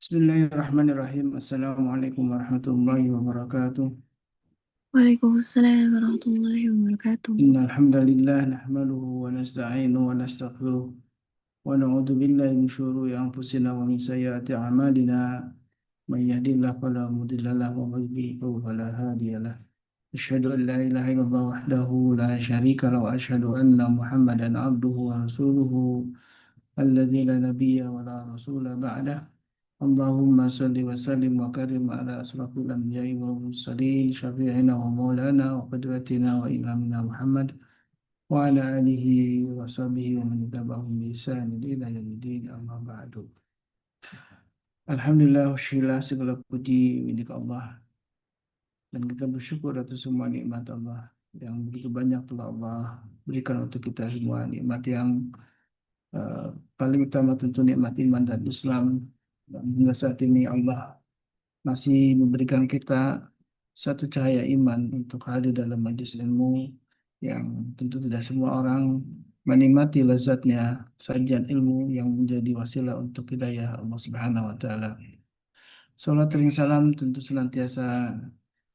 Bismillahirrahmanirrahim. Assalamualaikum warahmatullahi wabarakatuh. Waalaikumsalam warahmatullahi wabarakatuh. Innal hamdalillah nahmaduhu wa nasta'inuhu wa nastaghfiruh wa na'udzu billahi min syururi anfusina wa min sayyiati a'malina. May yahdihillahu fala mudilla lahu wa may yudlil fala hadiya lahu. Asyhadu an la ilaha illallah wahdahu la syarika lahu wa asyhadu anna Muhammadan abduhu wa rasuluhu alladzi la nabiyya wa la rasula ba'dah. Allahumma salli wa sallim wa karim ala asrafil anbiya'i wal mursalin syafi'ina wa maulana wa qudwatina wa imamina Muhammad wa ala alihi wa sahbihi wa man tabi'ahum bi ihsan ila yaumil amma ba'du. Alhamdulillah syillah segala puji milik Allah dan kita bersyukur atas semua nikmat Allah yang begitu banyak telah Allah berikan untuk kita semua nikmat yang eh, paling utama tentu nikmat iman dan Islam. Dan hingga saat ini Allah masih memberikan kita satu cahaya iman untuk hadir dalam majlis ilmu yang tentu tidak semua orang menikmati lezatnya sajian ilmu yang menjadi wasilah untuk hidayah Allah Subhanahu wa taala. Salat dan salam tentu senantiasa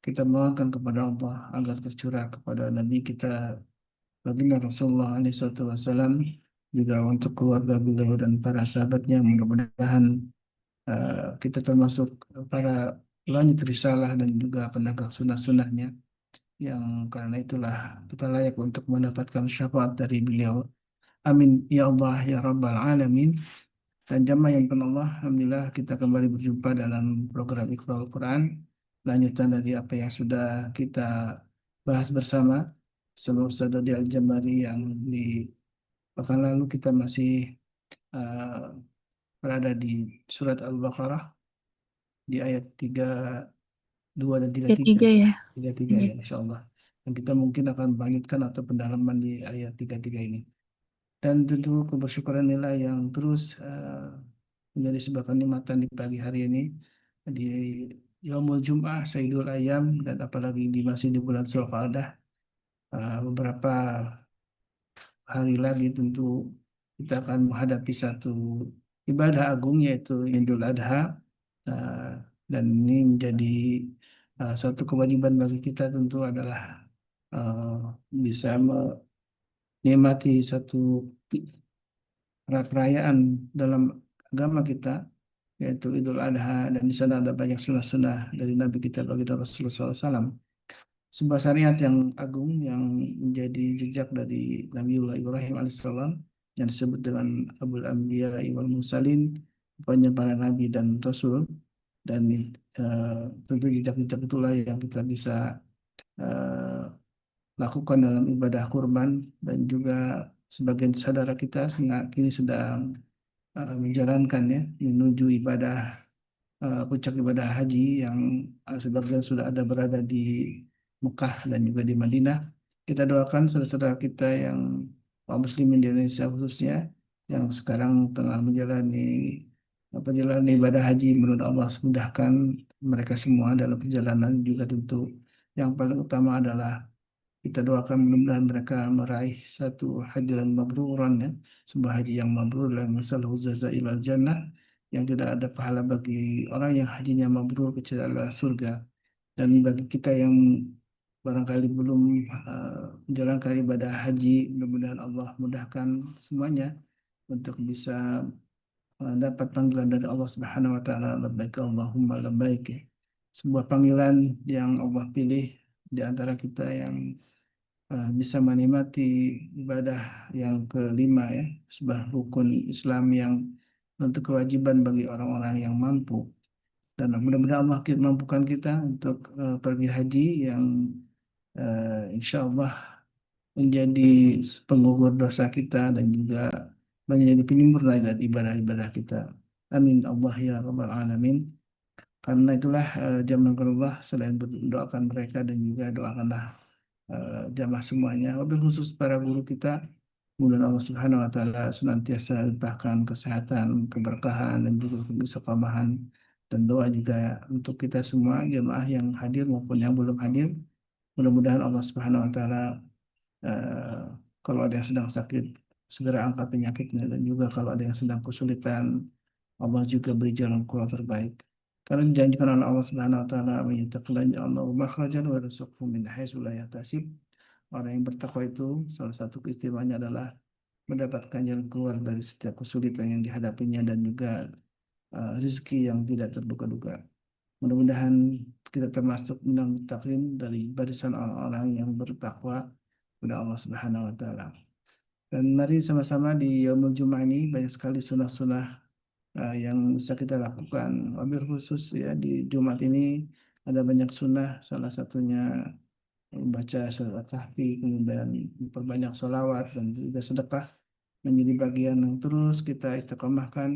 kita mohonkan kepada Allah agar tercurah kepada Nabi kita baginda Rasulullah SAW, juga untuk keluarga beliau dan para sahabatnya. Mudah-mudahan kita termasuk para pelanjut risalah dan juga penegak sunnah-sunnahnya, yang karena itulah kita layak untuk mendapatkan syafaat dari beliau. Amin ya Allah ya Rabbal Alamin. Dan jamaah yang penuh Allah, Alhamdulillah kita kembali berjumpa dalam program Iqra'ul Quran, lanjutan dari apa yang sudah kita bahas bersama sebelum Ustadz Dodi Al-Jambari, yang di pekan lalu kita masih uh, berada di surat Al-Baqarah di ayat 32 dan 33. Ketiga ya. 33 Iya. ya insya Allah. Dan kita mungkin akan melanjutkan atau pendalaman di ayat 33 ini. Dan tentu kebersyukuran nilai yang terus menjadi sebuah kenikmatan di pagi hari ini, di Yaumul Jum'ah, Sayyidul Ayyam, dan apalagi di masih di bulan Zulqa'dah, beberapa hari lagi tentu kita akan menghadapi satu ibadah agung yaitu Idul Adha. Uh, dan ini menjadi satu kewajiban bagi kita tentu adalah uh, bisa menikmati satu perayaan dalam agama kita yaitu Idul Adha, dan di sana ada banyak sunnah-sunnah dari Nabi kita baginda Rasulullah SAW, sebuah syariat yang agung yang menjadi jejak dari Nabiullah Ibrahim alaihissalam yang disebut dengan Abul Anbiya wal Mursalin, banyak para nabi dan rasul. Dan tentu jejak-jejak itulah yang kita bisa eh, lakukan dalam ibadah kurban, dan juga sebagian saudara kita kini sedang menjalankan ya menuju ibadah puncak ibadah haji, yang sebagian sudah ada berada di Mekah dan juga di Madinah. Kita doakan saudara-saudara kita yang kaum muslimin di Indonesia khususnya yang sekarang tengah menjalani perjalanan ibadah haji, menurut Allah mudahkan mereka semua dalam perjalanan. Juga tentu yang paling utama adalah kita doakan mudah-mudahan mereka meraih satu hajran mabruran ya, sebuah haji yang mabrur yang masalahu zazailal jannah, yang tidak ada pahala bagi orang yang hajinya mabrur kecuali adalah surga. Dan bagi kita yang barangkali belum menjalankan ibadah haji, mudah-mudahan Allah mudahkan semuanya untuk bisa dapat panggilan dari Allah Subhanahu wa taala, labbaik Allahumma labbaik ya. Sebuah panggilan yang Allah pilih di antara kita yang bisa menikmati ibadah yang kelima ya, sebuah rukun Islam yang untuk kewajiban bagi orang-orang yang mampu. Dan mudah-mudahan Allah mampukan kita untuk pergi haji yang insya Allah menjadi penggugur dosa kita dan juga menjadi penyempurna dari ibadah-ibadah kita. Amin Allah ya Rabbal Alamin. Karena itulah jamaah Allah, selain mendoakan mereka dan juga doakanlah jamaah semuanya, wabil khusus para guru kita. Kemudian Allah Subhanahu wa taala senantiasa limpahkan kesehatan, keberkahan dan juga keistiqomahan, dan doa juga untuk kita semua jemaah yang hadir maupun yang belum hadir. Mudah-mudahan Allah Subhanahu wa taala eh, kalau ada yang sedang sakit segera angkat penyakitnya, dan juga kalau ada yang sedang kesulitan Allah juga beri jalan keluar terbaik. Karena dijanjikan oleh Allah Subhanahu wa taala, "Man yattaqillah yaj'allahu makhrajan wa yarzuqhu min haitsu la yahtasib." Orang yang bertakwa itu salah satu keistimewaannya adalah mendapatkan jalan keluar dari setiap kesulitan yang dihadapinya dan juga rezeki yang tidak terduga-duga. Mudah-mudahan kita termasuk minal muttaqin dari barisan orang-orang yang bertakwa kepada Allah Subhanahu wa taala. Dan mari sama-sama di Yaumul Jumat ini banyak sekali sunah-sunah yang bisa kita lakukan. Wabil khusus ya di Jumat ini ada banyak sunnah, salah satunya membaca surat Kahfi, kemudian memperbanyak sholawat dan juga sedekah menjadi bagian yang terus kita istiqomahkan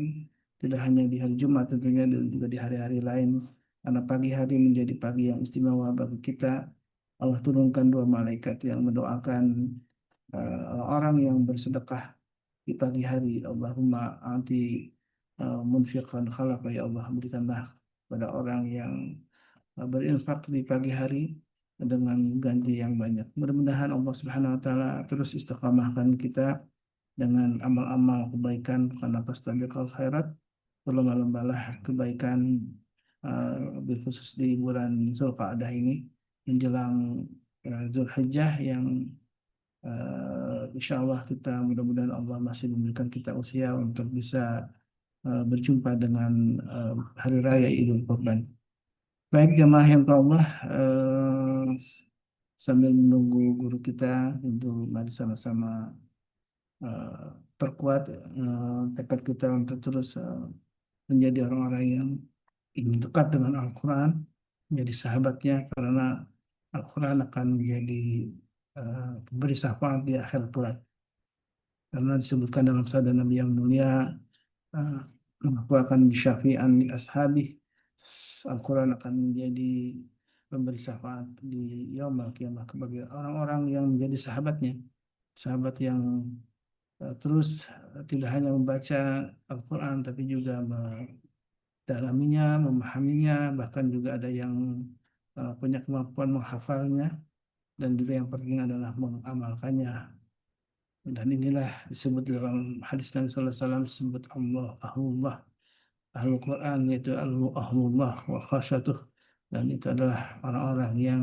tidak hanya di hari Jumat tentunya dan juga di hari-hari lain karena pagi hari menjadi pagi yang istimewa bagi kita. Allah turunkan dua malaikat yang mendoakan orang yang bersedekah di pagi hari. Allahumma anti munfiqan khalaqa, ya Allah berikanlah pada orang yang berinfak di pagi hari dengan ganti yang banyak. Mudah-mudahan Allah Subhanahu wa taala terus istiqamahkan kita dengan amal-amal kebaikan karena fastabiqul khairat, berlomba-lombalah kebaikan bil khusus di bulan Zulqa'dah ini menjelang Zulhijjah yang insya Allah kita mudah-mudahan Allah masih memberikan kita usia untuk bisa berjumpa dengan Hari Raya Idul Kurban. Baik jemaah yang Allah, sambil menunggu guru kita untuk mari sama-sama eh, perkuat tekad kita untuk terus menjadi orang-orang yang ingin dekat dengan Al-Quran, menjadi sahabatnya karena Al-Quran akan menjadi pemberi syafaat di akhir kelak. Karena disebutkan dalam sabda Nabi yang mulia, eh, aku akan disyafi'an di ashabi. Al-Quran akan menjadi pemberi syafaat di yaumul kiamah bagi orang-orang yang menjadi sahabatnya, sahabat yang terus tidak hanya membaca Al-Quran tapi juga mendalaminya, memahaminya, bahkan juga ada yang punya kemampuan menghafalnya dan juga yang penting adalah mengamalkannya. Dan inilah disebut dalam hadis Nabi Sallallahu Alaihi Wasallam disebut Allah, Ahlullah, Ahlul Quran yaitu Ahlullah wa khasyatuh, dan itu adalah orang-orang yang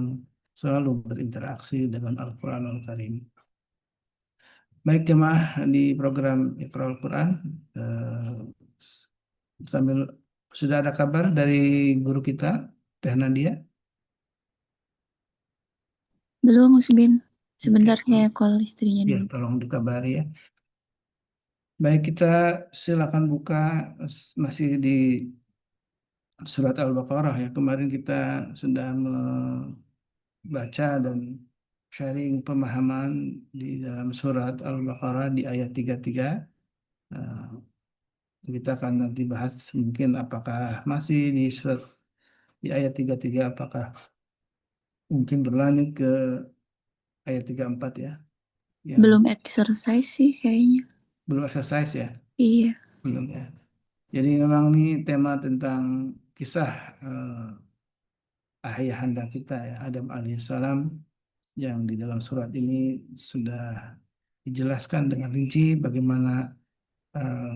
selalu berinteraksi dengan Al-Quran Al-Karim. Baik jemaah di program Iqra Al-Quran, eh, sambil sudah ada kabar dari guru kita Teh Nadia. Belum, Musbin. Oke, Sebentar saya call istrinya ya dulu. tolong dikabari ya. Baik, kita silakan buka masih di surat Al-Baqarah ya. Kemarin kita sudah membaca dan sharing pemahaman di dalam surat Al-Baqarah di ayat 33. Nah, kita akan nanti bahas mungkin apakah masih di surat di ayat 33, apakah mungkin berlanjut ke ayat 34 ya. Yang Belum exercise sih kayaknya. belum exercise ya. Iya. Belum ya. Jadi memang ini tema tentang kisah ayahanda kita ya, Adam alaihissalam, yang di dalam surat ini sudah dijelaskan dengan rinci bagaimana eh,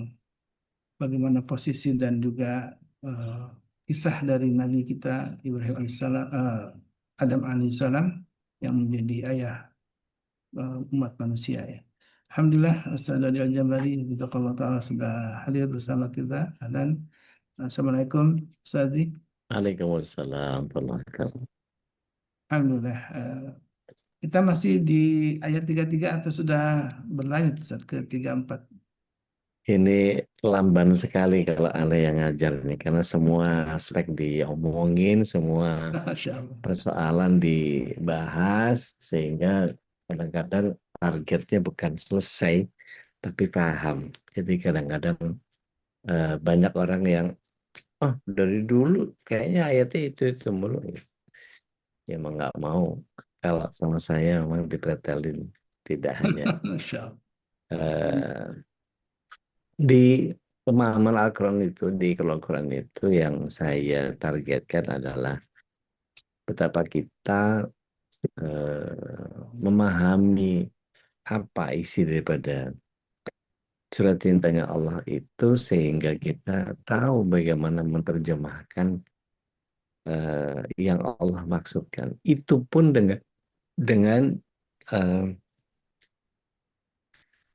bagaimana posisi dan juga eh, kisah dari Nabi kita Ibrahim alaihissalam, Adam alaihissalam yang menjadi ayah umat manusia ya. Alhamdulillah, Ustaz Dodi Al-Jabari, Allah Ta'ala sudah hadir bersama kita. Dan Assalamualaikum, Ustaz. Waalaikumsalam warahmatullahi wabarakatuh. Alhamdulillah. Kita masih di ayat 33 atau sudah berlanjut Ustaz, ke 34? Ini lamban sekali kalau Ale yang ngajar nih, karena semua aspek diomongin, semua Masya Allah. persoalan dibahas, sehingga kadang-kadang targetnya bukan selesai, tapi paham. Jadi kadang-kadang banyak orang yang, oh dari dulu kayaknya ayatnya itu mulu. Ya emang nggak mau. Kalau sama saya memang dipretelin, tidak hanya Masya Allah. eh, di pemahaman Al-Quran itu, di Al-Quran itu yang saya targetkan adalah betapa kita memahami apa isi daripada surat cintanya Allah itu sehingga kita tahu bagaimana menerjemahkan yang Allah maksudkan. Itu pun dengan eh,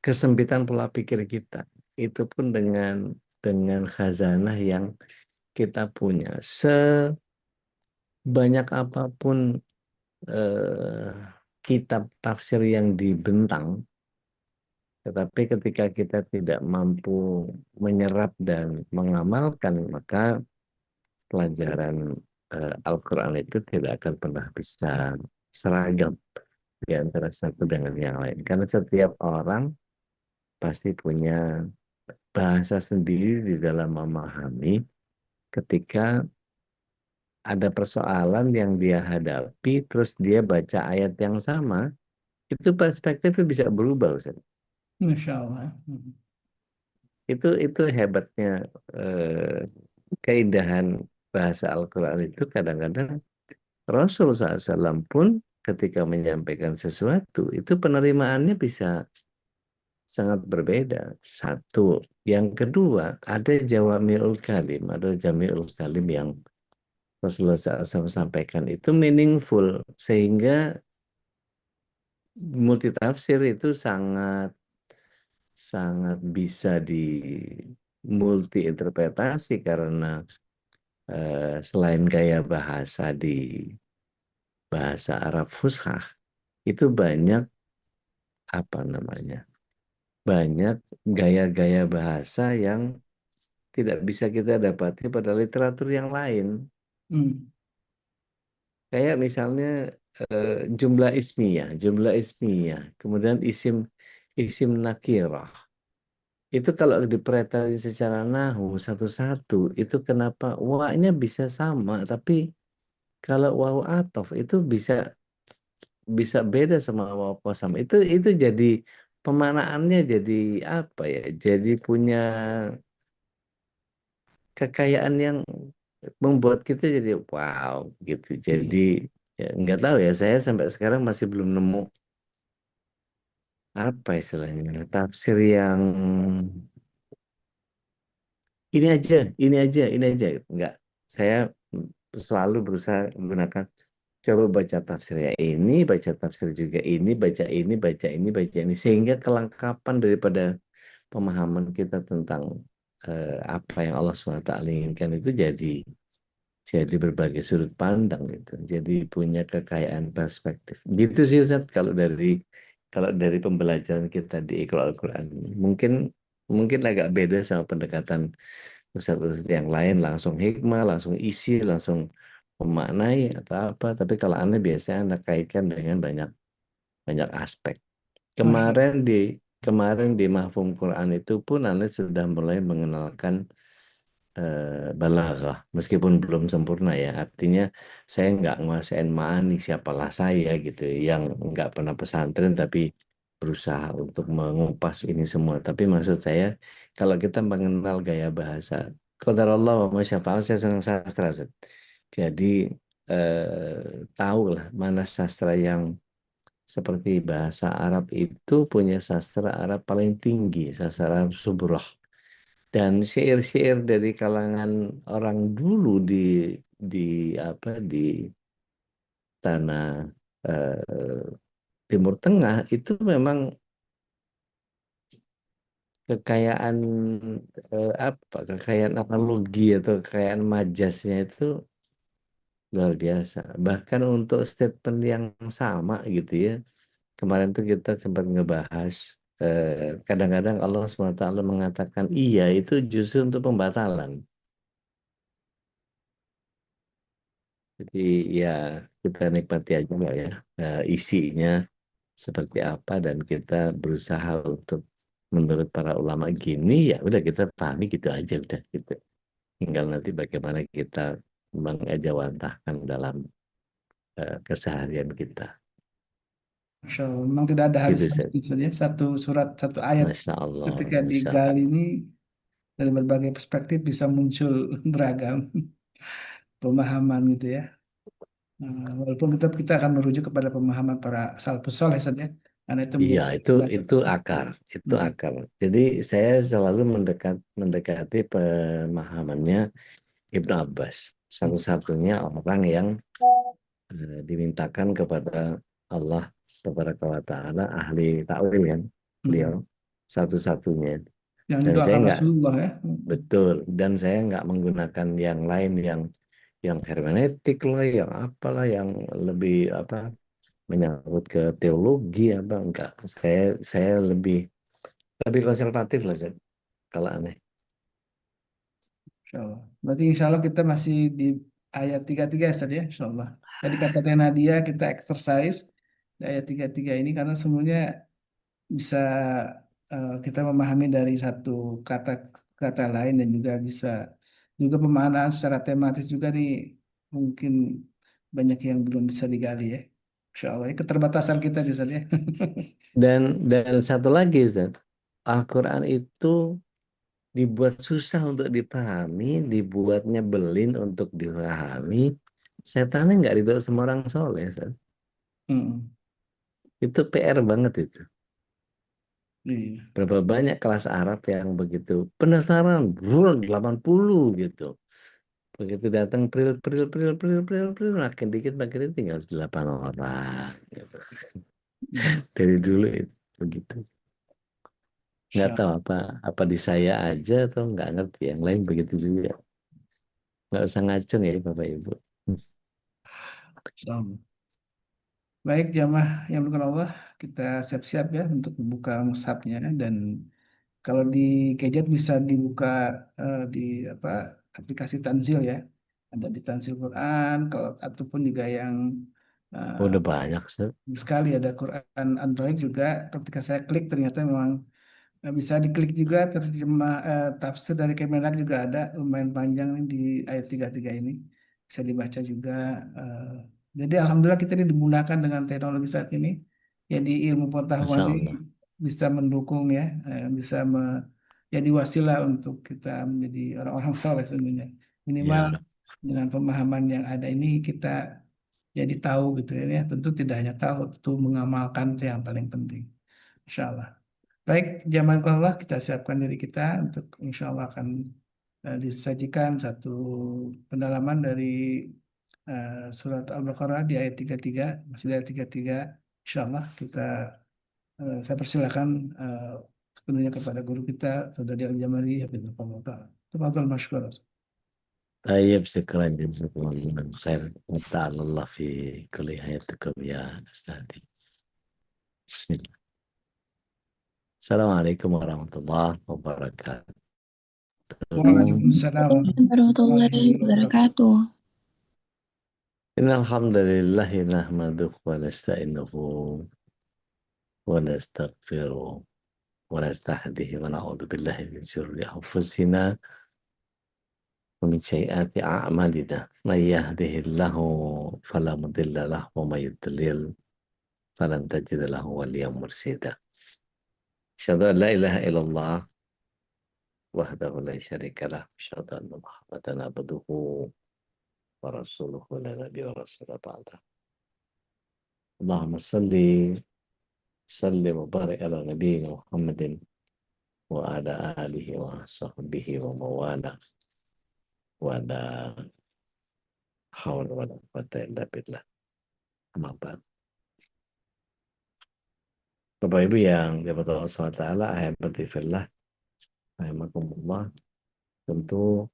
kesempitan pola pikir kita. Itu pun dengan khazanah yang kita punya. Sebanyak apapun eh, kitab tafsir yang dibentang, tetapi ketika kita tidak mampu menyerap dan mengamalkan, maka pelajaran Al-Quran itu tidak akan pernah bisa seragam di antara satu dengan yang lain. Karena setiap orang pasti punya bahasa sendiri di dalam memahami ketika ada persoalan yang dia hadapi, terus dia baca ayat yang sama, itu perspektifnya bisa berubah, Ustaz. Masya Allah. Itu hebatnya eh, keindahan bahasa Al-Quran itu kadang-kadang Rasul SAW pun ketika menyampaikan sesuatu itu penerimaannya bisa sangat berbeda. Satu. Yang kedua, ada jawami'ul kalim, ada jami'ul kalim yang Rasulullah SAW sampaikan itu meaningful sehingga multitafsir itu sangat sangat bisa di multi interpretasi karena selain gaya bahasa di bahasa Arab Fushah itu banyak apa namanya banyak gaya-gaya bahasa yang tidak bisa kita dapati pada literatur yang lain. Hmm. Kayak misalnya eh, jumlah ismiyah, kemudian isim nakirah. Itu kalau dipreteli secara nahu satu-satu, itu kenapa wa-nya bisa sama, tapi kalau waw atof itu bisa bisa beda sama waw kosam. Itu jadi pemaknaannya jadi apa ya? Jadi punya kekayaan yang membuat kita jadi wow gitu. Iya. Jadi ya, nggak tahu ya, saya sampai sekarang masih belum nemu apa istilahnya tafsir yang ini aja. Nggak, saya selalu berusaha menggunakan coba baca tafsir ya ini, baca tafsir juga ini, baca ini, baca ini, baca ini, sehingga kelengkapan daripada pemahaman kita tentang apa yang Allah SWT inginkan itu jadi berbagai sudut pandang gitu. Jadi punya kekayaan perspektif. Gitu sih Ustaz kalau dari pembelajaran kita di Iqra Al-Quran. Mungkin mungkin agak beda sama pendekatan Ustaz-Ustaz yang lain langsung hikmah, langsung isi, langsung memaknai atau apa. Tapi kalau Anda biasanya Anda kaitkan dengan banyak banyak aspek. Masya Kemarin di kemarin di Mahfum Quran itu pun Anda sudah mulai mengenalkan balaghah meskipun belum sempurna ya, artinya saya nggak nguasain ma'ani siapalah saya gitu yang nggak pernah pesantren tapi berusaha untuk mengupas ini semua, tapi maksud saya kalau kita mengenal gaya bahasa qadarullah wa ma syafa'al, saya senang sastra Ustaz. Jadi tahulah mana sastra yang seperti bahasa Arab itu punya sastra Arab paling tinggi, sastra Arab Subrah. Dan syair-syair dari kalangan orang dulu di apa di tanah Timur Tengah itu memang kekayaan apa kekayaan analogi atau kekayaan majasnya itu luar biasa. Bahkan untuk statement yang sama gitu ya. Kemarin tuh kita sempat ngebahas kadang-kadang Allah SWT mengatakan iya itu justru untuk pembatalan. Jadi ya kita nikmati aja lah ya isinya seperti apa dan kita berusaha untuk menurut para ulama gini ya udah kita pahami gitu aja udah gitu. Tinggal nanti bagaimana kita mengejawantahkan dalam keseharian kita. Masya Allah. Memang tidak ada Gitu habisnya Ustaz. saja satu surat, satu ayat Masya Allah, ketika Masya Allah. digali ini dari berbagai perspektif bisa muncul beragam pemahaman gitu ya. Walaupun kita akan merujuk kepada pemahaman para salafus saleh saja, Karena itu Iya, menjadi fundament. itu akar, itu Hmm. akar. Jadi saya selalu mendekati pemahamannya Ibnu Abbas, Hmm. satu-satunya orang yang dimintakan kepada Allah Subhanahu wa Ta'ala ahli takwil kan, Hmm. beliau satu-satunya. Yang Dan saya didoakan nggak Rasulullah ya. Hmm. betul, dan saya nggak menggunakan yang lain yang hermeneutik lah, yang apalah, yang lebih apa menyangkut ke teologi apa enggak. Saya lebih konservatif lah Zed, kalau aneh. Insya Allah. Berarti insya Allah kita masih di ayat 33 ya Ustaz ya, insya Allah. Tadi kata Teh Nadia kita exercise di ayat 33 ini karena semuanya bisa kita memahami dari satu kata kata lain dan juga bisa juga pemahaman secara tematis juga nih mungkin banyak yang belum bisa digali ya. Insya Allah ya keterbatasan kita di sana ya. Dan satu lagi Ustaz, Al-Quran itu dibuat susah untuk dipahami, dibuat nyebelin untuk dipahami. Setannya nggak ridho sama orang soleh, Ustaz. Hmm. Itu PR banget itu. Iya. Berapa banyak kelas Arab yang begitu pendaftaran, brul, 80 gitu. Begitu datang pril, pril, pril, pril, pril, pril, makin dikit tinggal 8 orang. Gitu. Hmm. Dari dulu itu begitu. Nggak Insya tahu apa di saya aja atau nggak ngerti. Yang lain begitu juga. Nggak usah ngacung ya Bapak Ibu. Allah. Baik, jamaah yang berkenan Allah, kita siap-siap ya untuk membuka mushafnya dan kalau di gadget bisa dibuka di apa aplikasi Tanzil ya. Ada di Tanzil Quran, kalau ataupun juga yang Oh, eh, udah banyak, Ustaz. sekali ada Quran Android juga. Ketika saya klik ternyata memang bisa diklik juga terjemah tafsir dari Kemenak juga ada lumayan panjang nih di ayat 33 ini bisa dibaca juga. eh. Jadi alhamdulillah kita ini dimudahkan dengan teknologi saat ini. Jadi ilmu pengetahuan Masya ini Allah. bisa mendukung ya, bisa jadi wasilah untuk kita menjadi orang-orang soleh sebenarnya. Minimal Ya Rab. dengan pemahaman yang ada ini kita jadi tahu gitu ya. Tentu tidak hanya tahu, tentu mengamalkan itu yang paling penting. Insya Allah. Baik, zaman Allah kita siapkan diri kita untuk insya Allah akan disajikan satu pendalaman dari surat Al-Baqarah di ayat 33, masih di ayat 33. Insya Allah kita saya persilakan sepenuhnya kepada guru kita, Saudari Al-Jamari, Hafizahullah Ta'ala. Tafadhal masykur. طيب شكرا جزاكم الله خير وتعالى الله في كل حياتكم يا أستاذي. بسم الله. السلام عليكم ورحمة الله وبركاته. Waalaikumsalam warahmatullahi Warahmatullahi wabarakatuh. wabarakatuh. إن الحمد لله نحمده ونستعينه ونستغفره ونستهديه ونعوذ بالله من شرور أنفسنا ومن سيئات أعمالنا من يهده الله فلا مضل له ومن يضلل فلن تجد له وليا مرشدا أشهد أن لا إله إلا الله وحده لا شريك له أشهد أن محمدا عبده ورسوله لا نبي ورسول بعده اللهم صل سلم وبارك على نبينا محمد وعلى آله وصحبه ومن والاه ولا حول ولا قوة إلا بالله أما بعد. Bapak Ibu yang dirahmati Allah SWT, ahibati fillah, rahimakumullah, tentu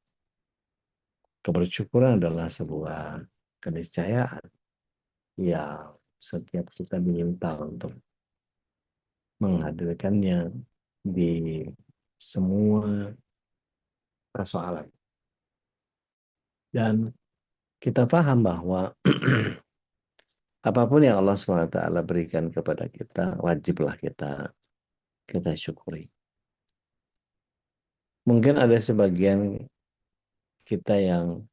kebersyukuran adalah sebuah keniscayaan yang setiap kita diminta untuk menghadirkannya di semua persoalan. Dan kita paham bahwa apapun yang Allah SWT berikan kepada kita, wajiblah kita syukuri. Mungkin ada sebagian kita yang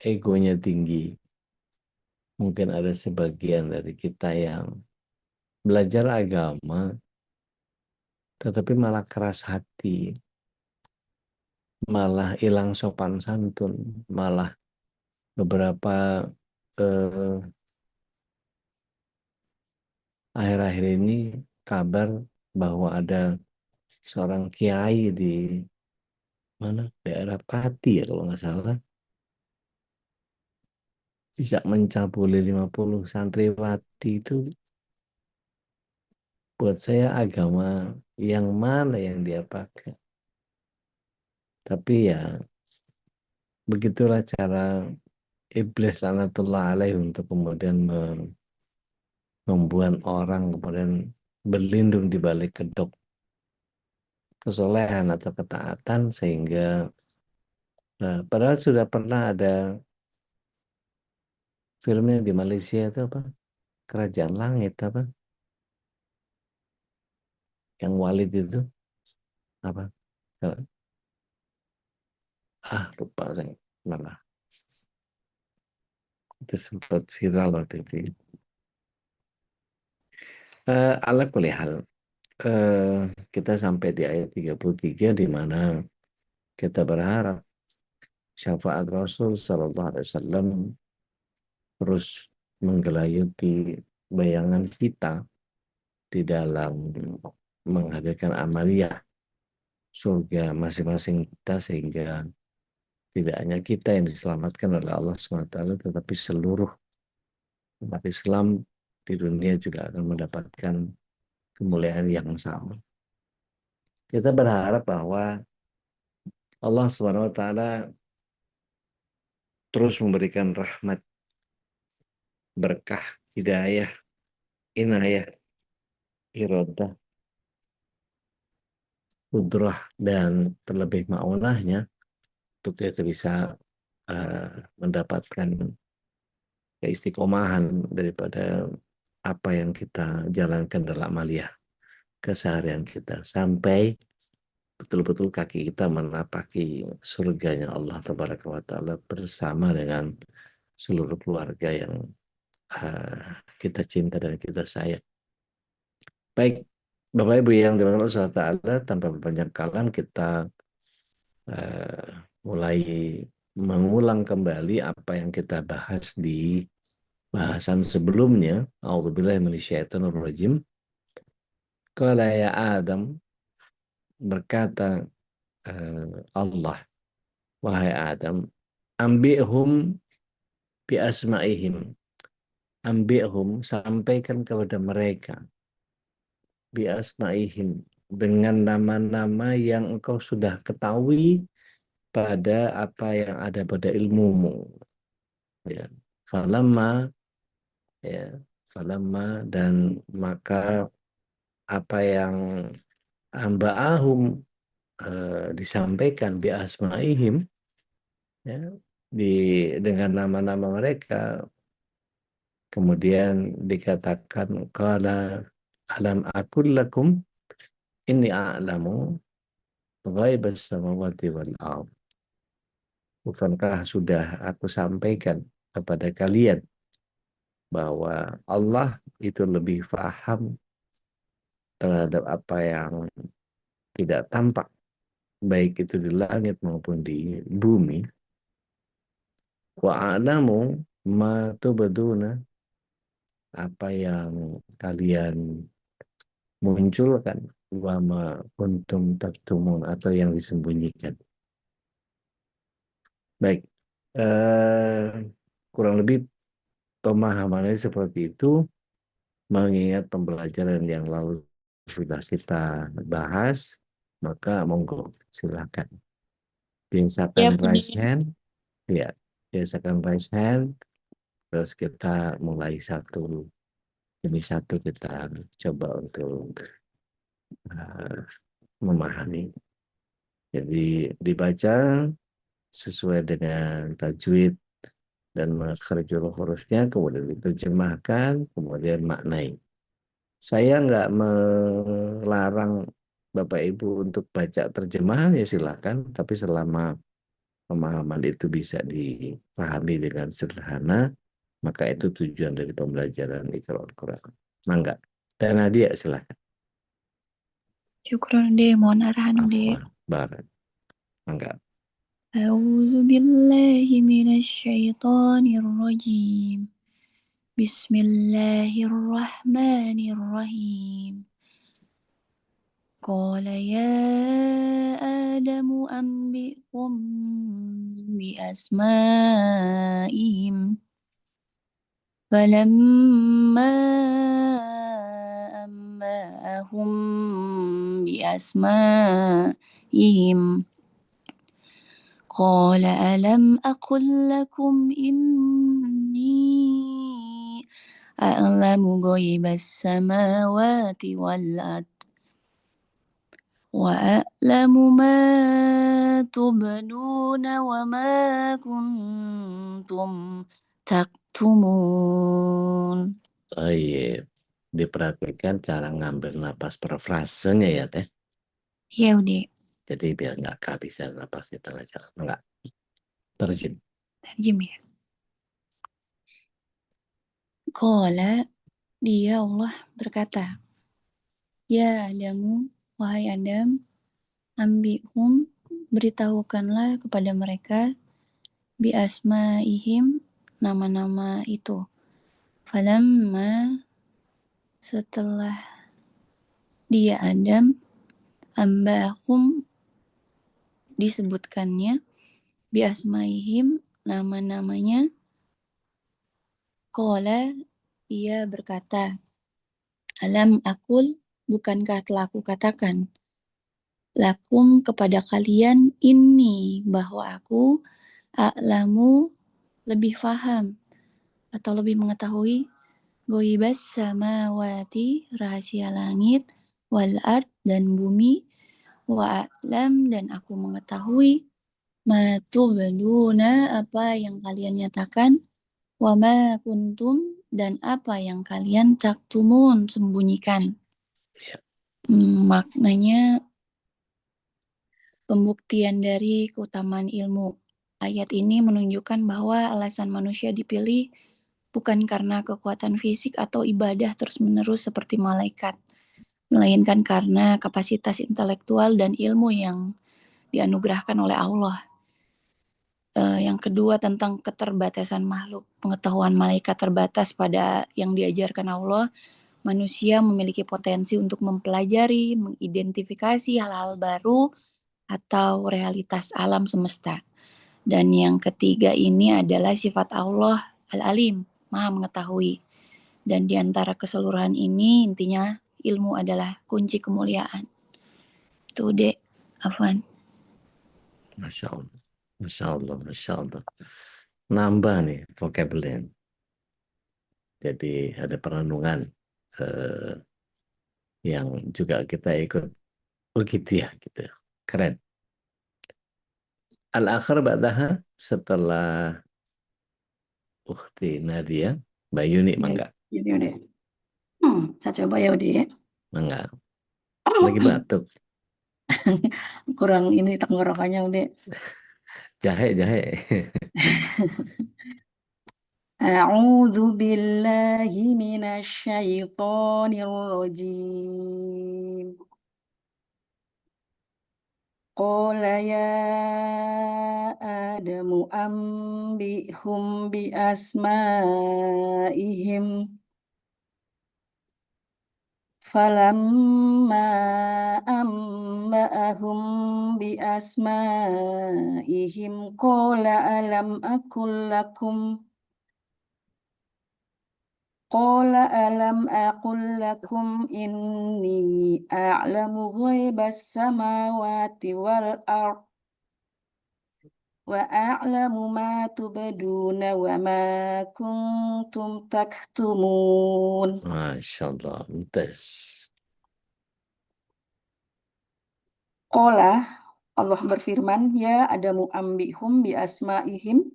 egonya tinggi, mungkin ada sebagian dari kita yang belajar agama, tetapi malah keras hati, malah hilang sopan santun, malah beberapa akhir-akhir ini kabar bahwa ada seorang kiai di mana daerah Pati ya kalau nggak salah bisa mencabuli 50 santriwati itu buat saya agama yang mana yang dia pakai. Tapi ya begitulah cara iblis laknatullah alaih untuk kemudian membuat orang kemudian berlindung di balik kedok kesolehan atau ketaatan sehingga padahal sudah pernah ada filmnya di Malaysia itu apa Kerajaan Langit apa yang Walid itu apa lupa saya malah itu sempat viral waktu itu. Ala kulli hal kita sampai di ayat 33 di mana kita berharap syafaat Rasul Sallallahu Alaihi Wasallam terus menggelayuti bayangan kita di dalam menghadirkan amaliyah surga masing-masing kita sehingga tidak hanya kita yang diselamatkan oleh Allah SWT tetapi seluruh umat Islam di dunia juga akan mendapatkan kemuliaan yang sama. Kita berharap bahwa Allah SWT terus memberikan rahmat, berkah, hidayah, inayah, iradah, kudrah, dan terlebih ma'unahnya untuk kita bisa mendapatkan keistiqomahan daripada apa yang kita jalankan dalam amaliyah keseharian kita sampai betul-betul kaki kita menapaki surganya Allah Tabaraka wa Ta'ala bersama dengan seluruh keluarga yang kita cinta dan kita sayang. Baik, Bapak Ibu yang dimaksud Allah SWT, tanpa berpanjang kalam kita mulai mengulang kembali apa yang kita bahas di bahasan sebelumnya. A'udzubillahi minasyaitonirrajim. Qala ya Adam, berkata Allah, wahai Adam, ambi'hum bi asma'ihim. Ambi'hum, sampaikan kepada mereka bi asma'ihim, dengan nama-nama yang engkau sudah ketahui pada apa yang ada pada ilmumu. Ya. Falamma, ya, falamma, dan maka apa yang amba'ahum disampaikan bi asma'ihim, ya, dengan nama-nama mereka, kemudian dikatakan qala alam akul lakum inni a'lamu ghaibas samawati wal ardh. Bukankah sudah aku sampaikan kepada kalian bahwa Allah itu lebih paham terhadap apa yang tidak tampak, baik itu di langit maupun di bumi. Wa a'lamu ma tubduna, apa yang kalian munculkan, wa ma kuntum taktumun, atau yang disembunyikan. Baik, kurang lebih pemahamannya seperti itu, mengingat pembelajaran yang lalu sudah kita bahas, maka monggo silakan. Biasakan raise hand, ya, biasakan raise hand, terus kita mulai satu demi satu kita coba untuk memahami. Jadi dibaca sesuai dengan tajwid dan makhrajul hurufnya, kemudian diterjemahkan, kemudian maknai. Saya nggak melarang Bapak Ibu untuk baca terjemahan, ya silakan, tapi selama pemahaman itu bisa dipahami dengan sederhana, maka itu tujuan dari pembelajaran Iqra'ul Quran. Mangga. Dan Nadia silakan. Syukron deh, mohon arahan deh. Barat. Mangga. A'udzu billahi minasy syaithanir rajim. Bismillahirrahmanirrahim. Qala ya Adamu anbi'hum bi asma'ihim. فلما أنبأهم بأسمائهم قال ألم أقل لكم إني أعلم غيب السماوات والأرض وأعلم ما تبدون وما كنتم taktumun. Baik, diperhatikan cara ngambil napas per frasenya ya Teh. Ya udah, Jadi biar nggak kehabisan napas di tengah jalan. Enggak, terjem. terjem ya. Qala, dia Allah berkata, Ya Adamu, wahai Adam, ambihum, beritahukanlah kepada mereka bi asma'ihim, nama-nama itu. Falamma, setelah dia Adam, ambahum, disebutkannya, bi asma'ihim, nama-namanya. Qala, ia berkata, Alam akul, bukankah telah aku katakan, lakum kepada kalian ini, bahwa aku a'lamu, lebih faham, atau lebih mengetahui, goibas samawati, rahasia langit, wal ard, dan bumi, wa a'lam, dan aku mengetahui, ma tubduna, apa yang kalian nyatakan, wa ma kuntum, dan apa yang kalian taktumun, sembunyikan. Maknanya pembuktian dari keutamaan ilmu. Ayat ini menunjukkan bahwa alasan manusia dipilih bukan karena kekuatan fisik atau ibadah terus-menerus seperti malaikat, melainkan karena kapasitas intelektual dan ilmu yang dianugerahkan oleh Allah. Yang kedua tentang keterbatasan makhluk. Pengetahuan malaikat terbatas pada yang diajarkan Allah. Manusia memiliki potensi untuk mempelajari, mengidentifikasi hal-hal baru atau realitas alam semesta. Dan yang ketiga ini adalah sifat Allah Al-Alim, Maha mengetahui. Dan di antara keseluruhan ini intinya ilmu adalah kunci kemuliaan. Itu deh, Afwan. Masya Allah. Masya Allah, Masya Allah. Nambah nih vocabulary. Jadi ada perenungan yang juga kita ikut. Oh gitu ya, gitu. Keren. Al-akhir ba'daha setelah Ukhti Nadia, Mbak Yuni, mangga. Jadi udah. Saya coba ya udah ya. Mangga. Lagi batuk. Kurang ini tenggorokannya udah. Jahe, jahe. A'udzu billahi minasyaitonir rajim. Qala ya Adamu ambihum bi asma'ihim. Falamma amba'ahum bi asma'ihim qala alam aqul lakum Qala alam aqul lakum inni a'lamu ghaibas samawati wal ard wa a'lamu ma tubduna wa ma kuntum taktumun. Masya Allah. Mumtaz. Qala, Allah berfirman, ya Adamu ambihum bi asma'ihim.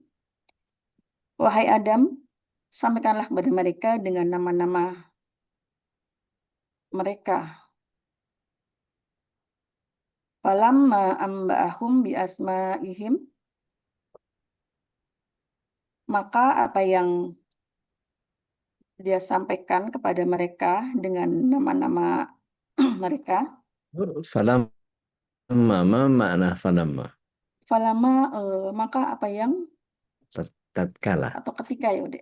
Wahai Adam, sampaikanlah kepada mereka dengan nama-nama mereka. Falamma amba'ahum bi asma'ihim, maka apa yang dia sampaikan kepada mereka dengan nama-nama mereka. Falamma, ma makna falamma? Falamma, maka apa yang Tatkala. atau ketika ya udah.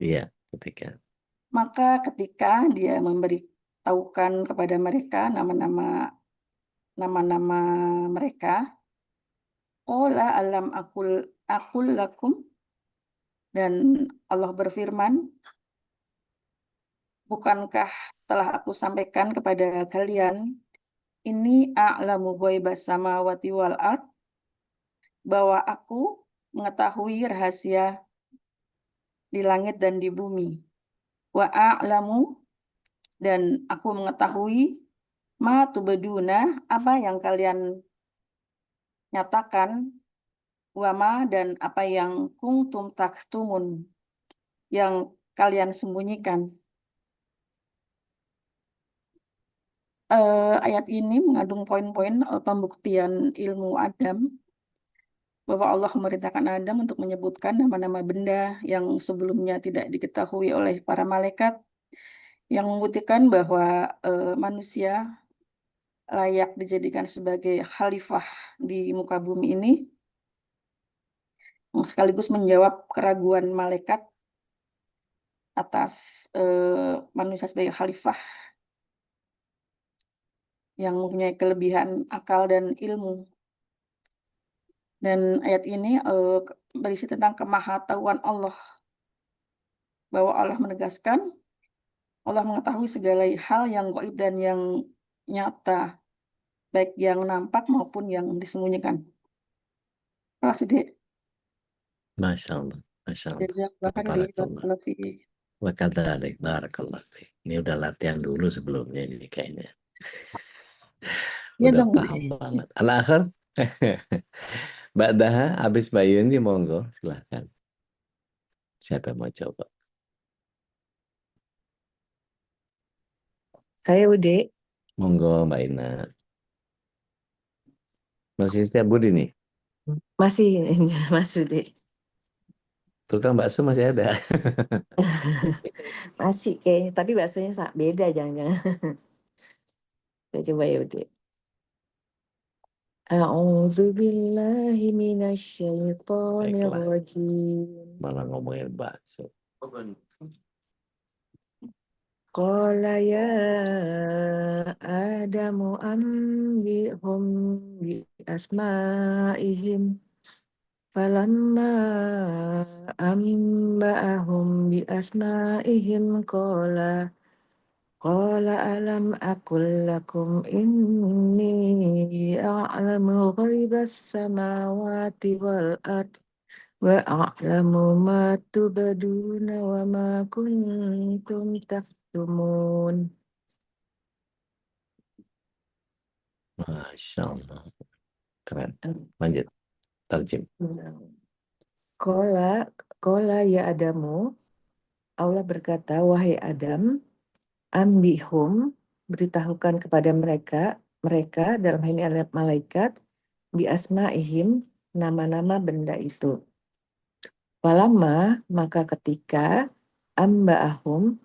Iya. ketika Maka ketika dia memberitahukan kepada mereka nama-nama mereka, qala alam aqul lakum, dan Allah berfirman, bukankah telah aku sampaikan kepada kalian, ini a'lamu ghaibas samawati wal ard, bahwa aku mengetahui rahasia di langit dan di bumi. Wa a'lamu, dan aku mengetahui ma tubduna, apa yang kalian nyatakan, wa ma, dan apa yang kuntum taktumun, yang kalian sembunyikan. Ayat ini mengandung poin-poin pembuktian ilmu Adam, bahwa Allah memerintahkan Adam untuk menyebutkan nama-nama benda yang sebelumnya tidak diketahui oleh para malaikat, yang membuktikan bahwa manusia layak dijadikan sebagai khalifah di muka bumi ini, yang sekaligus menjawab keraguan malaikat atas manusia sebagai khalifah yang mempunyai kelebihan akal dan ilmu. Dan ayat ini berisi tentang kemahatauan Allah, bahwa Allah menegaskan, Allah mengetahui segala hal yang gaib dan yang nyata, baik yang nampak maupun yang disembunyikan. Terima kasih, Dek. Masya Allah, Masya Allah. Jazakallah khair, Dek. Barakallah. Barakallah fiik. Wa kadzalik, barakallah. Ini udah latihan dulu sebelumnya ini kayaknya. Iya Udah dong, Dek. paham banget. Al-akhir. Mbak Daha, habis Mbak Yeni, monggo, silahkan. Siapa yang mau coba? Saya Ude. Monggo Mbak Ina. Masih setiap budi nih? Masih Mas Ude. Tukang bakso masih ada. Masih kayaknya, tapi baksonya beda jangan-jangan. Saya coba ya Ude. A'udzu billahi minasyaitonir Baiklah. rajim. Malah ngomongin bakso. Qala ya Adamu ambihum bi asma'ihim. Falamma amba'ahum bi asma'ihim qala alam aqul lakum inni a'lamu ghaibas samawati wal ard wa a'lamu ma tubduna wa ma kuntum taktumun. Masya Allah. Keren. Lanjut. Tarjim. Kola ya Adamu, Allah berkata, wahai Adam, ambihum, beritahukan kepada mereka dalam hal ini adalah malaikat, bi asma'ihim, nama-nama benda itu. Walama, maka ketika amba'ahum,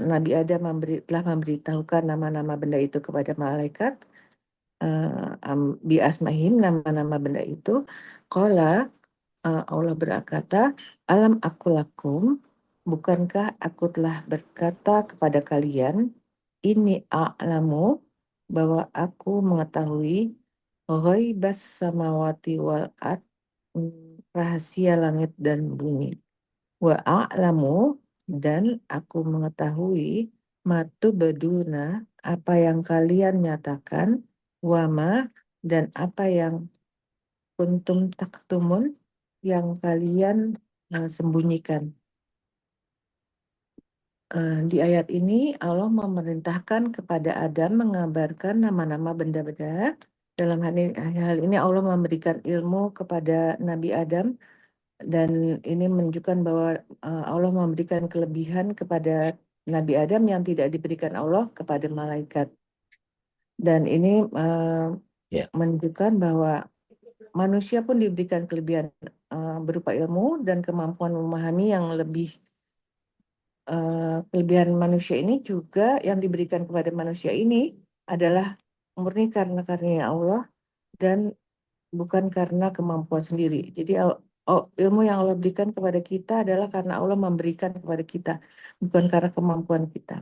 Nabi Adam telah memberitahukan nama-nama benda itu kepada malaikat, bi asma'ihim, nama-nama benda itu, qala, Allah berkata, alam aku lakum, bukankah aku telah berkata kepada kalian, ini a'lamu, bahwa aku mengetahui ghaibas samawati wal ard, rahasia langit dan bumi. Wa a'lamu, dan aku mengetahui matu beduna, apa yang kalian nyatakan, wama, dan apa yang kuntum taktumun, yang kalian sembunyikan. Di ayat ini Allah memerintahkan kepada Adam mengabarkan nama-nama benda-benda. Dalam hal ini Allah memberikan ilmu kepada Nabi Adam, dan ini menunjukkan bahwa Allah memberikan kelebihan kepada Nabi Adam yang tidak diberikan Allah kepada malaikat. Dan ini menunjukkan bahwa manusia pun diberikan kelebihan berupa ilmu dan kemampuan memahami yang lebih. Kelebihan manusia ini juga yang diberikan kepada manusia ini adalah murni karena karunia Allah dan bukan karena kemampuan sendiri. Jadi ilmu yang Allah berikan kepada kita adalah karena Allah memberikan kepada kita, bukan karena kemampuan kita.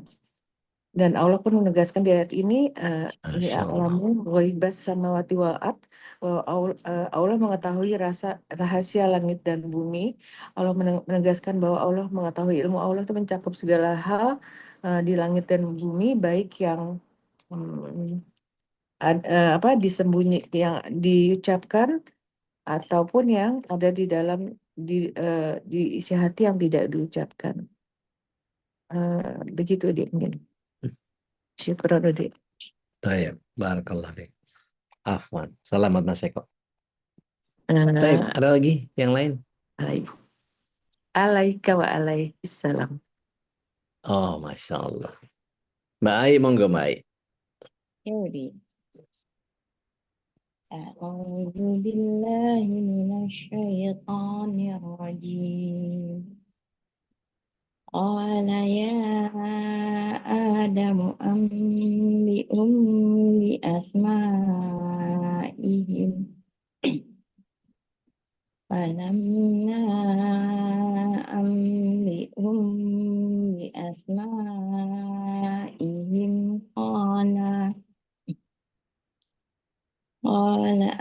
Dan Allah pun menegaskan di ayat ini, ini Masya Allah. a'lamu ghaibas samawati wal ard, bahwa Allah mengetahui rahasia langit dan bumi. Allah menegaskan bahwa Allah mengetahui, ilmu Allah itu mencakup segala hal di langit dan bumi, baik yang disembunyi, yang diucapkan ataupun yang ada di dalam di isi hati yang tidak diucapkan. Begitu dia mungkin. Syukur Dik. Tayyib. Barakallah fiik. Afwan. Selamat Mas Eko. Tayyib. Ada lagi yang lain? Alaika wa alaihissalam. Oh, Masya Allah. Mbak Ai, monggo Mbak Ai. Yaudah. A'udzu billahi minasyaitonir rajim. Qala ya Adamu anbi'hum bi asma'ihim. Falamma anbi'hum bi asma'ihim qala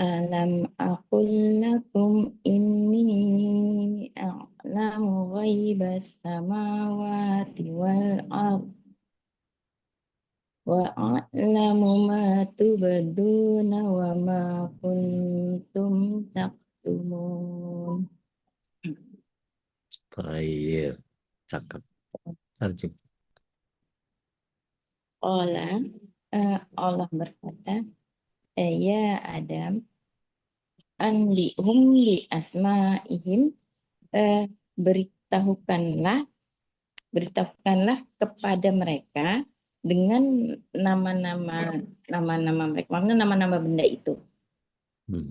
alam aqul lakum inni a'lamu ghaibas samawati wal ard wa a'lamu ma tubduna wa ma kuntum taktumun. Tayyib. Cakep. Tarjim. Allah berkata, ya Adam, anbihum li asma'ihim, beritahukanlah kepada mereka dengan nama-nama mereka, maksudnya nama-nama benda itu.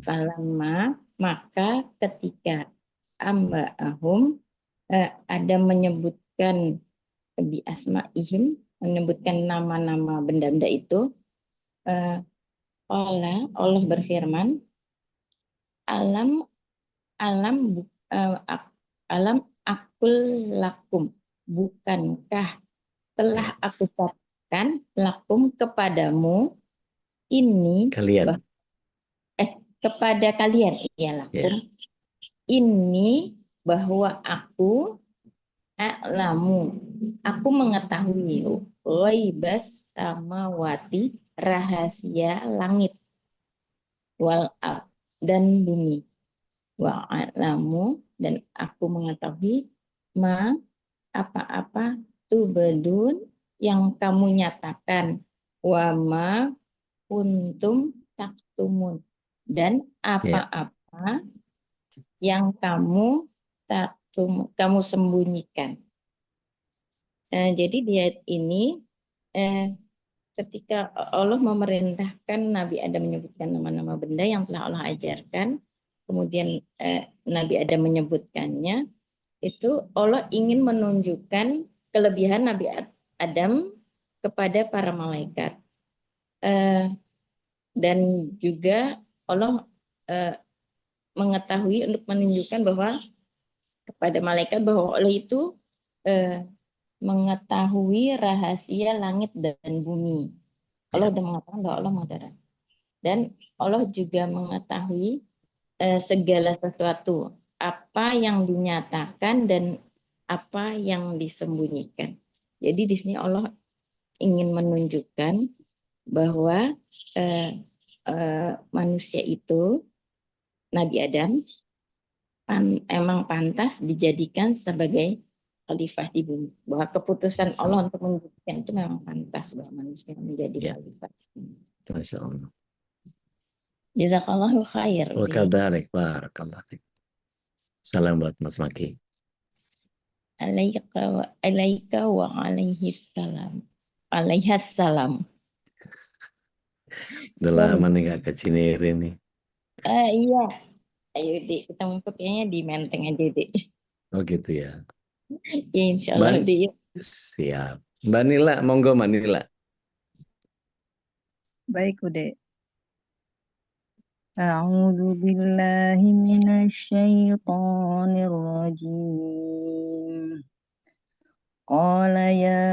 Falamma, maka ketika amba'ahum, Adam menyebutkan bi asma'ihim, menyebutkan nama-nama benda-benda itu, Allah berfirman, alam akul lakum, bukankah telah aku katakan lakum kepadamu ini, Kalian. kepada kalian, ya lakum, ini bahwa aku aku mengetahui ghaibas samawati, rahasia langit, wal ard, dan bumi, wa a'lamu, dan aku mengetahui ma, apa-apa, tubadun, yang kamu nyatakan, wa ma kuntum taktumun, dan apa-apa yang kamu sembunyikan. Jadi di ayat ini ketika Allah memerintahkan Nabi Adam menyebutkan nama-nama benda yang telah Allah ajarkan, kemudian Nabi Adam menyebutkannya, itu Allah ingin menunjukkan kelebihan Nabi Adam kepada para malaikat. Dan juga Allah mengetahui untuk menunjukkan bahwa kepada malaikat bahwa Allah itu mengetahui rahasia langit dan bumi. Allah sudah mengatakan bahwa Allah Maha. Dan Allah juga mengetahui segala sesuatu, apa yang dinyatakan dan apa yang disembunyikan. Jadi di sini Allah ingin menunjukkan bahwa manusia itu, Nabi Adam, emang pantas dijadikan sebagai khalifah di bumi. Bahwa keputusan Allah untuk menjadikan itu memang pantas bahwa manusia menjadi khalifah. Masya Allah. Jazakallahu khair. Wa kadzarik, barakallah fiik. Salam buat Mas Maki. Alaika wa alaihissalam. Alaihassalam. Udah lama nih gak ke Cinere nih. Iya. Ayo Dik, kita ngumpul kayaknya di Menteng aja Dik. Oh gitu ya. Ya insya Allah Dik. Siap. Mbak Nila, monggo Mbak Nila. Baik Ude. أعوذ بالله من الشيطان الرجيم قال يا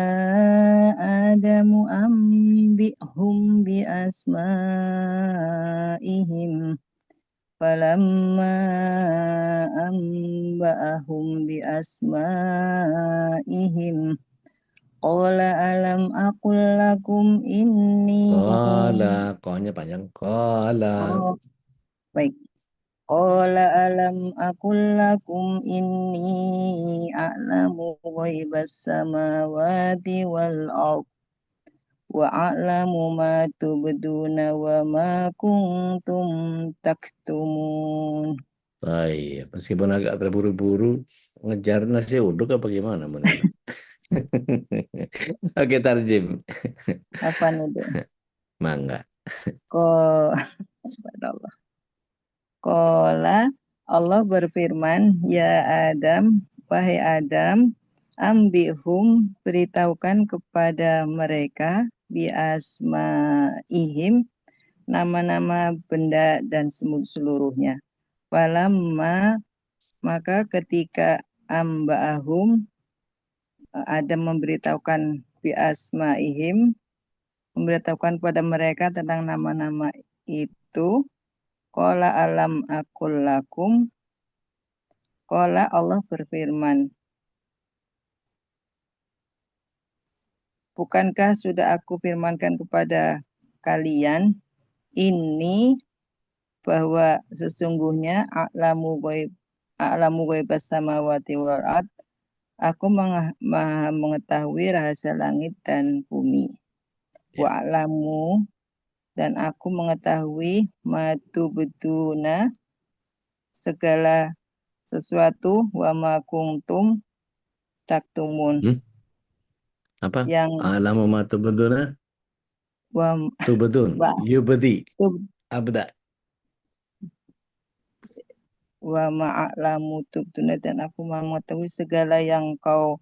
آدم أنبئهم بأسمائهم فلما أنبأهم بأسمائهم قال ألم أقل لكم إني Kohnya panjang. Kola. Oh, baik. Qala alam aqul lakum inni a'lamu ghaibas samawati wal ard wa a'lamu ma tubduna wa ma kuntum taktumun. Baik, meskipun agak terburu-buru, ngejar nasi uduk apa gimana, Munana? Oke, tarjim. Apa nih, Dek? Mangga. Subhanallah. Qala Allah berfirman, ya Adam, wahai Adam, ambihum, beritahukan kepada mereka biasmaihim, nama-nama benda dan seluruhnya. Falamma, maka ketika amba'ahum, Adam memberitahukan biasmaihim, memberitahukan kepada mereka tentang nama-nama itu. Qala alam aqul lakum, qala Allah berfirman, bukankah sudah aku firmankan kepada kalian ini bahwa sesungguhnya a'lamu ghaibas samawati wal ard, aku maha mengetahui rahasia langit dan bumi. Ya. Wa a'lamu, dan aku mengetahui matubduna, segala sesuatu, wa ma kuntum taktumun, Apa? yang Alamu ma tubduna, wa tubdun, yubdi, tub- abda. wa ma'alamu tubduna, dan aku mengetahui segala yang kau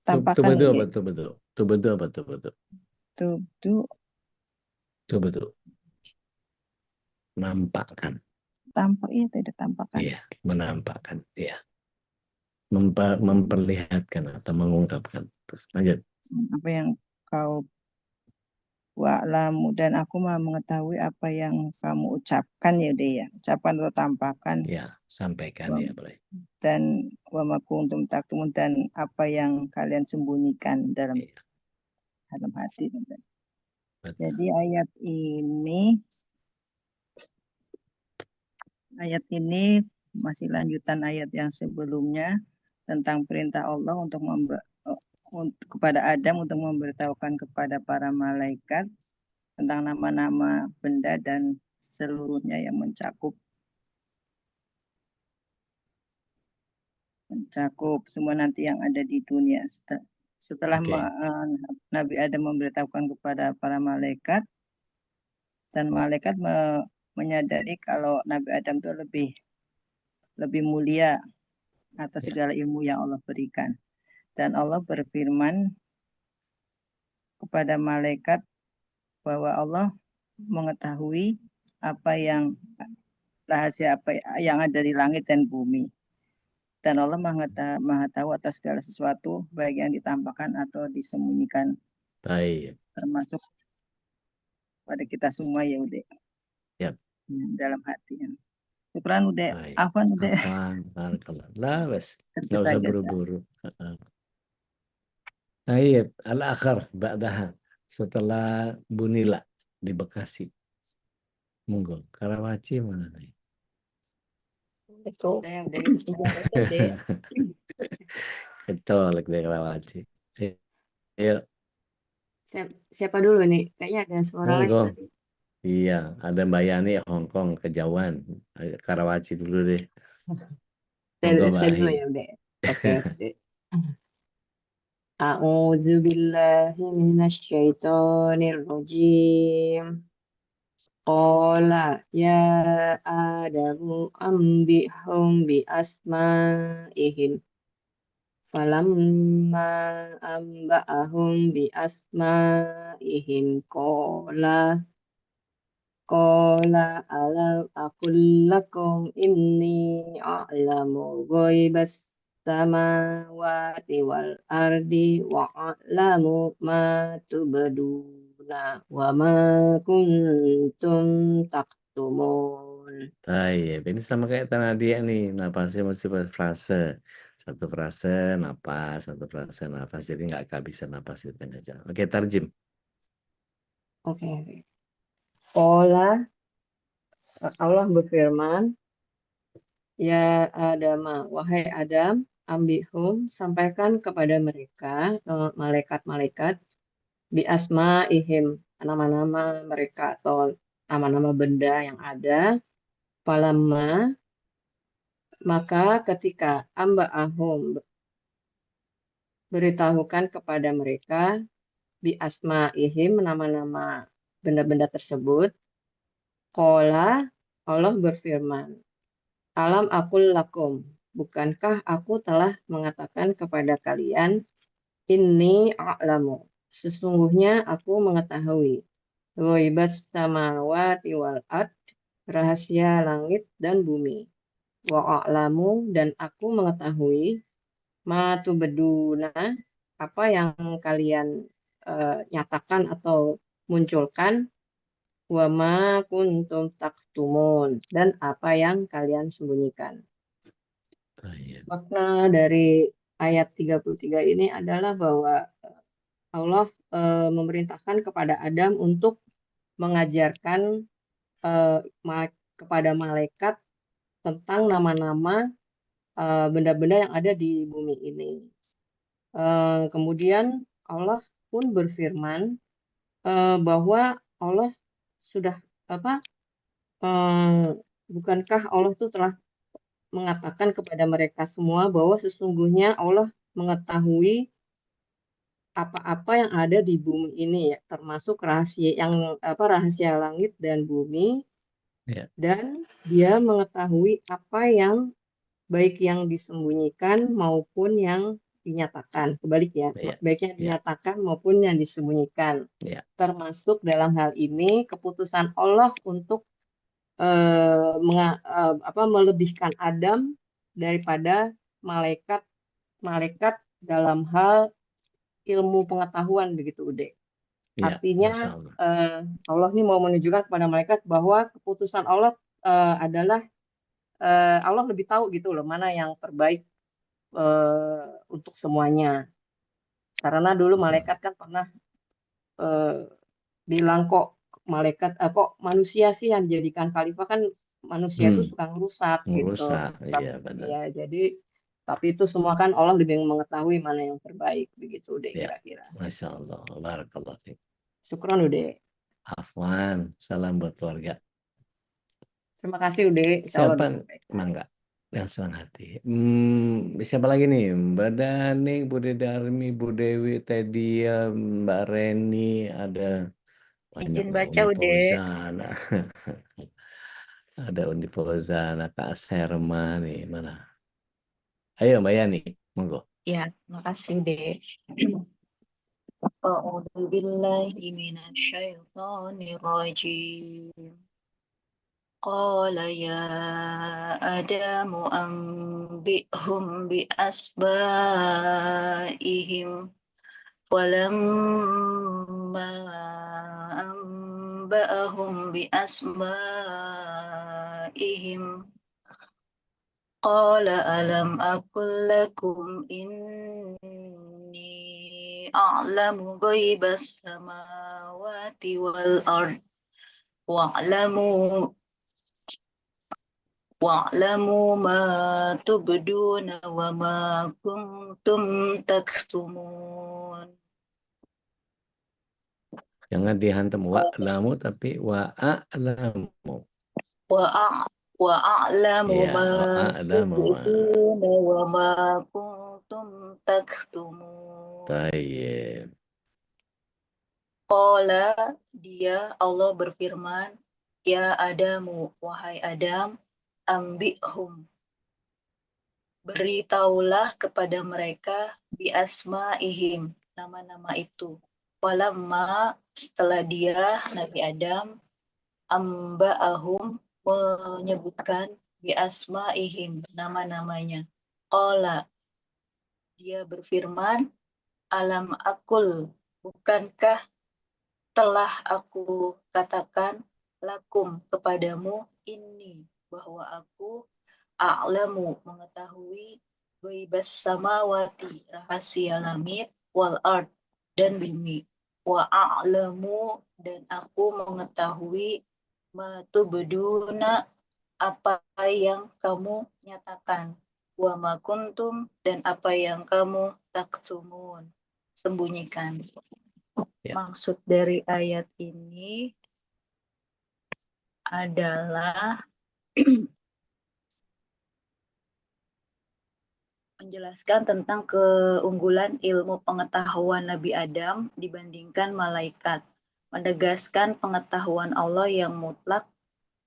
tampakkan. Tubdu apa tubdu? Tubdu apa tubdu? Tubdu, Tubdu. Nampakkan. tampak, iya tidak tampakkan. Iya, menampakkan. Iya. Memperlihatkan atau mengungkapkan. Terus lanjut. Apa yang kau wa'lamu, dan aku maha mengetahui apa yang kamu ucapkan, ya deh ya, ucapan atau tampakkan, Ya, sampaikan ya boleh. dan wa ma kuntum taktumun, dan apa yang kalian sembunyikan dalam Iya, dalam hati. betul. Jadi ayat ini masih lanjutan ayat yang sebelumnya tentang perintah Allah untuk kepada Adam untuk memberitahukan kepada para malaikat tentang nama-nama benda dan seluruhnya yang mencakup semua nanti yang ada di dunia. Setelah Oke. Nabi Adam memberitahukan kepada para malaikat, dan malaikat menyadari kalau Nabi Adam itu lebih mulia atas Ya. segala ilmu yang Allah berikan. Dan Allah berfirman kepada malaikat bahwa Allah mengetahui apa yang rahasia apa yang ada di langit dan bumi. Dan Allah maha tahu atas segala sesuatu, baik yang ditampakkan atau disembunyikan. Baik. Termasuk pada kita semua, ya udah. Yap. Dalam hati. Syukran udah. Baik. Afwan udah. Afwan. Barakallah. Lah, bes. Tentu Nggak usah saja, buru-buru. Baik. Al-akhir ba'daha. Setelah Bunila di Bekasi. Monggo. Karawaci mana nih? Ketolak dari Karawaci. Ayo. Siapa dulu nih? Kayaknya ada suara lain Monggo. tadi. Iya, ada Mbak Yani Hongkong kejauhan. Karawaci dulu deh. Monggo Mbak Saya dulu Ahi. ya udah. Oke. A'udzu billahi minasyaitonir rajim. Qala ya Adamu ambihum bi asma'ihim. Falamma amba'ahum bi asma'ihim qala Qala alam aqul lakum inni a'lamu ghaibas samawati wal ardi wa a'lamu ma tubduna wa ma kuntum taktumun. Baik, ini sama kayak tadi nih, napasnya mesti frase. Satu frase napas, satu frase napas. Jadi nggak kehabisan napas di tengah jalan. Oke, tarjim. Oke. Qala Allah berfirman, ya Adam, wahai Adam, ambihum, sampaikan kepada mereka, malaikat-malaikat, bi asma'ihim, nama-nama mereka atau nama-nama benda yang ada, falamma, maka ketika amba'ahum, beritahukan kepada mereka, bi asma'ihim, nama-nama benda-benda tersebut, qala, Allah berfirman, alam aqul lakum, bukankah aku telah mengatakan kepada kalian, inni a'lamu, sesungguhnya aku mengetahui, ghaibas samawati wal ard, rahasia langit dan bumi, wa a'lamu, dan aku mengetahui, ma tubduna, apa yang kalian nyatakan atau munculkan, wa ma kuntum taktumun, dan apa yang kalian sembunyikan. Baik. Makna dari ayat 33 ini adalah bahwa Allah memerintahkan kepada Adam untuk mengajarkan kepada malaikat tentang nama-nama benda-benda yang ada di bumi ini. Kemudian Allah pun berfirman bahwa Allah sudah bukankah Allah itu telah mengatakan kepada mereka semua bahwa sesungguhnya Allah mengetahui apa-apa yang ada di bumi ini, ya, termasuk rahasia langit dan bumi, Ya. dan Dia mengetahui apa yang baik yang disembunyikan maupun yang dinyatakan, kebalik ya, Ya. baik yang Ya. dinyatakan maupun yang disembunyikan. Ya. Termasuk dalam hal ini keputusan Allah untuk melebihkan Adam daripada malaikat dalam hal ilmu pengetahuan, begitu Ude. Ya. Artinya Masya Allah. Allah ini mau menunjukkan kepada malaikat bahwa keputusan Allah adalah Allah lebih tahu gitu loh mana yang terbaik untuk semuanya. Karena dulu Masya Allah. malaikat kan pernah bilang kok manusia sih yang dijadikan khalifah, kan manusia itu suka ngerusak gitu. Merusak. Iya, benar. Ya, jadi tapi itu semua kan Allah lebih mengetahui mana yang terbaik, begitu deh Ya. kira-kira. Masya Allah. Barakallah. Syukran Ude. Afwan. Salam buat keluarga. Terima kasih Ude. Insya Allah Siapa? disampaikan. Mangga. Yang senang hati. Siapa lagi nih? Mbak Daning, Bude Darmi, Bu Dewi, Tedia, Mbak Reni, ada banyak Izin nih. baca Uni Ude. Fauzana. Ada Uni Fauzana, Kak Serma nih. Mana? Ayo Mbak Yani, monggo. Ya, makasih Ude. A'udzu billahi minasyaitonir rajim. Qala ya Adamu anbi'hum bi asba'ihim. Walamma anba'ahum bi asma'ihim. Qala alam aqul lakum inni a'lamu ghaibas samawati wal ard wa'lamu ma tubduna wa ma kuntum taktumun. Jangan dihantam wa'lamu tapi wa'alamu. Wa'alamu Ya, ma wa'alamu. tubduna wa ma kuntum taktumun. Tayyib. Qala, dia Allah berfirman, ya Adamu, wahai Adam, ambihum, beritahulah kepada mereka bi asma'ihim, nama-nama itu. Walamma, setelah dia Nabi Adam amba'ahum menyebutkan bi asma'ihim nama-namanya. Qala dia berfirman, alam akul bukankah telah aku katakan lakum kepadamu ini bahwa aku a'lamu mengetahui ghaibas samawati rahasia langit wal ard dan bumi wa a'lamu dan aku mengetahui ma tubduna apa yang kamu nyatakan wa ma kuntum dan apa yang kamu taktumun sembunyikan. Ya. Maksud dari ayat ini adalah menjelaskan tentang keunggulan ilmu pengetahuan Nabi Adam dibandingkan malaikat, menegaskan pengetahuan Allah yang mutlak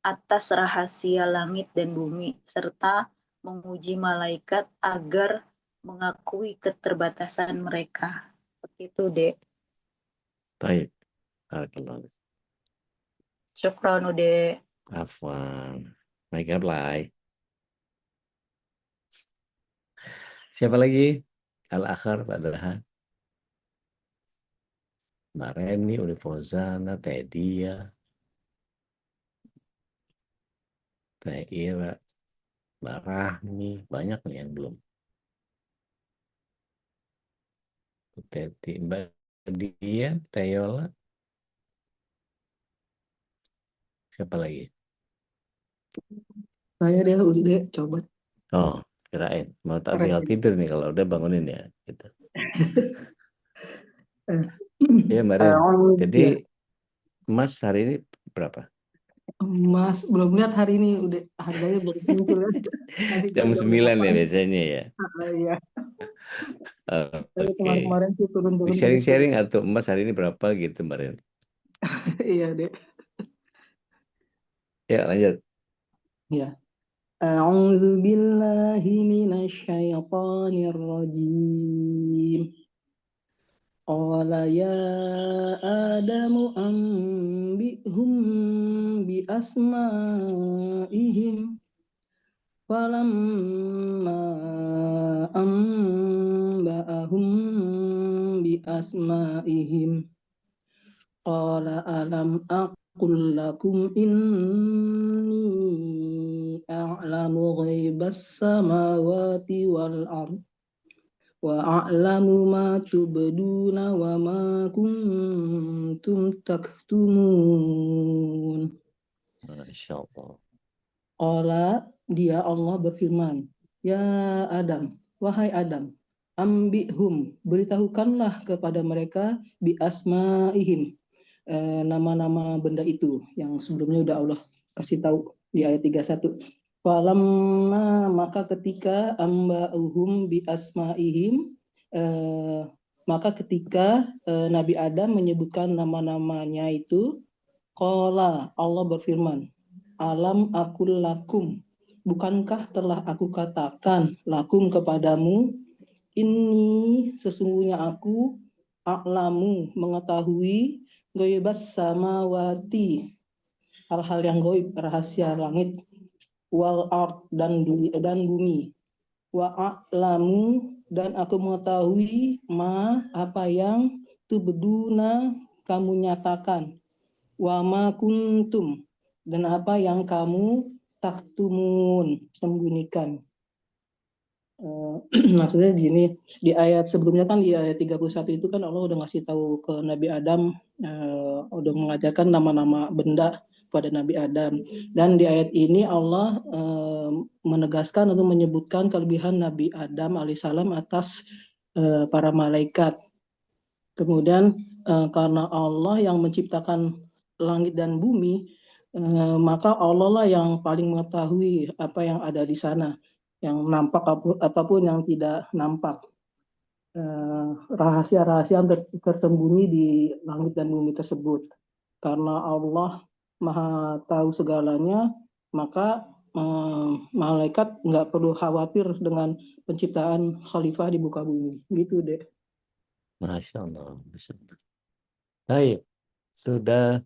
atas rahasia langit dan bumi, serta menguji malaikat agar mengakui keterbatasan mereka. Seperti itu, Dek. Baik. Barakallahu. Syukran, Dek. Afwan. Baik, apply. Siapa lagi? Al-akhar pada Mbak Reni, Uni Fauzana, Teh Dia, Teh Ira, Mbak Rahmi, banyak nih yang belum. Teti, Mbak Dia, Teh Yola, siapa lagi? Saya deh udah coba. Oh, kirain mau tak tinggal tidur nih kalau udah bangunin ya gitu. Iya Mbak Ren. Jadi emas hari ini berapa? Mas belum lihat hari ini, udah harganya baru muncul ya. Jam 9 ya biasanya ya. Iya. Oke. Kemarin-kemarin sih turun-turun. Sharing-sharing atau emas hari ini berapa gitu Mbak Ren? Iya deh. Ya lanjut. Ya. A'udzu billahi minasyaitonir rajim. Qala ya Adamu anbi'hum bi asma'ihim falamma amba'ahum bi asma'ihim qala alam aqul lakum inni a'lamu ghaibas samawati wal ard wa a'lamu ma tubduna wa ma kuntum taktumun. Masya Allah. Qala dia Allah berfirman, ya Adam, wahai Adam, ambihum, beritahukanlah kepada mereka bi asma'ihim, nama-nama benda itu yang sebelumnya udah Allah kasih tahu di ayat 31. Falamma maka ketika amba'uhum bi asma'ihim, maka ketika Nabi Adam menyebutkan nama-namanya itu, qala Allah berfirman, alam akul lakum, bukankah telah aku katakan lakum kepadamu, ini sesungguhnya aku a'lamu mengetahui ghaibas samawati, hal-hal yang gaib, rahasia langit, wal ard dan bumi, wa a'lamu dan aku mengetahui ma apa yang tubduna kamu nyatakan, wa ma kuntum dan apa yang kamu taktumun sembunyikan. Maksudnya gini, di ayat sebelumnya kan di ayat 31 itu kan Allah udah ngasih tahu ke Nabi Adam, udah mengajarkan nama-nama benda pada Nabi Adam. Dan di ayat ini Allah menegaskan atau menyebutkan kelebihan Nabi Adam alaihissalam atas para malaikat. Kemudian karena Allah yang menciptakan langit dan bumi, maka Allah lah yang paling mengetahui apa yang ada di sana, yang nampak ataupun yang tidak nampak. Rahasia-rahasia yang tersembunyi di langit dan bumi tersebut. Karena Allah Maha tahu segalanya, maka malaikat nggak perlu khawatir dengan penciptaan khalifah di muka bumi. Gitu deh. Masya Allah. Baik. Sudah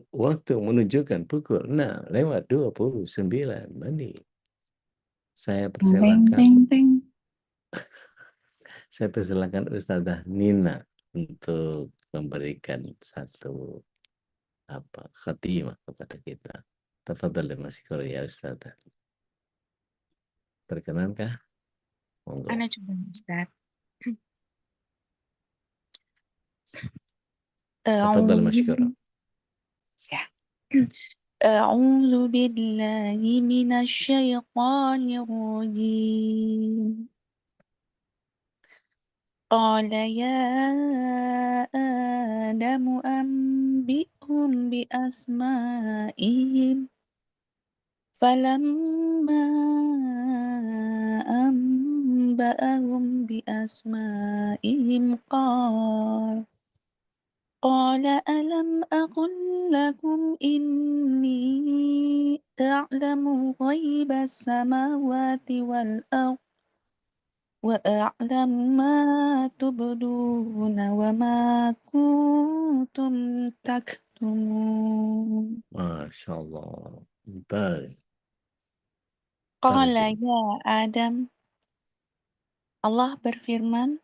waktu menunjukkan pukul 6:29 menit. Saya Teng, teng, persilakan teng, teng. Saya persilakan Ustazah Nina untuk memberikan satu khatimah kepada kita. Tafadhal masykur ya Ustazah. Perkenankah? Monggo. Ana coba Ustaz. Tafadhal أعوذ masykur. ya. أعوذ بالله من الشيطان الرجيم قال يا آدم أنبئهم بأسمائهم فلما أنبأهم بأسمائهم قال ألم أقل لكم إني أعلم غيب السماوات والأرض وأعلم ما تبدون وما كنتم تكتمون Masya Allah. Mumtaz. قال Tarjim. يا آدم Allah berfirman,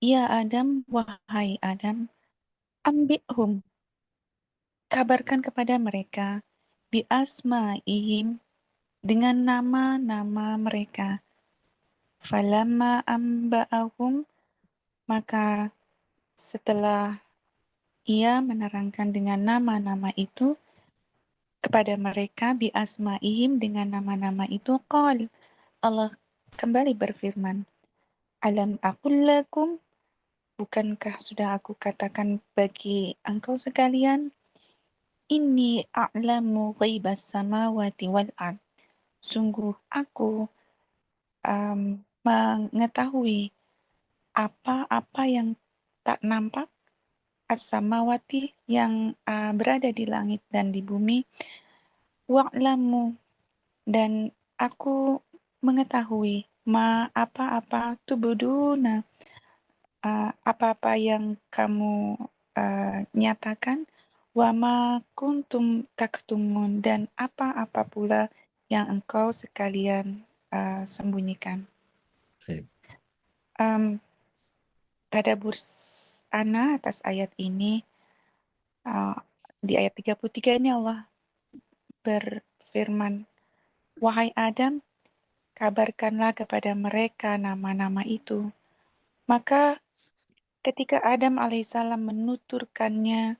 Ya Adam, wahai Adam, ambihum, kabarkan kepada mereka, biasma'ihim, dengan nama-nama mereka. Falamma amba'ahum, maka setelah ia menerangkan dengan nama-nama itu kepada mereka, biasma'ihim, dengan nama-nama itu, qal, Allah kembali berfirman, Alam aqul lakum, bukankah sudah aku katakan bagi engkau sekalian, Inni a'lamu ghaibas samawati wal ard. Sungguh aku mengetahui apa-apa yang tak nampak, as-samawati yang berada di langit dan di bumi, wa'lamu, dan aku mengetahui apa-apa tubuduna, apa-apa yang kamu nyatakan, wama kuntum taktumun, dan apa-apa pula yang engkau sekalian sembunyikan. Baik. Tadabbur ana atas ayat ini, di ayat 33 ini Allah berfirman, wahai Adam, kabarkanlah kepada mereka nama-nama itu. Maka ketika Adam alaihissalam menuturkannya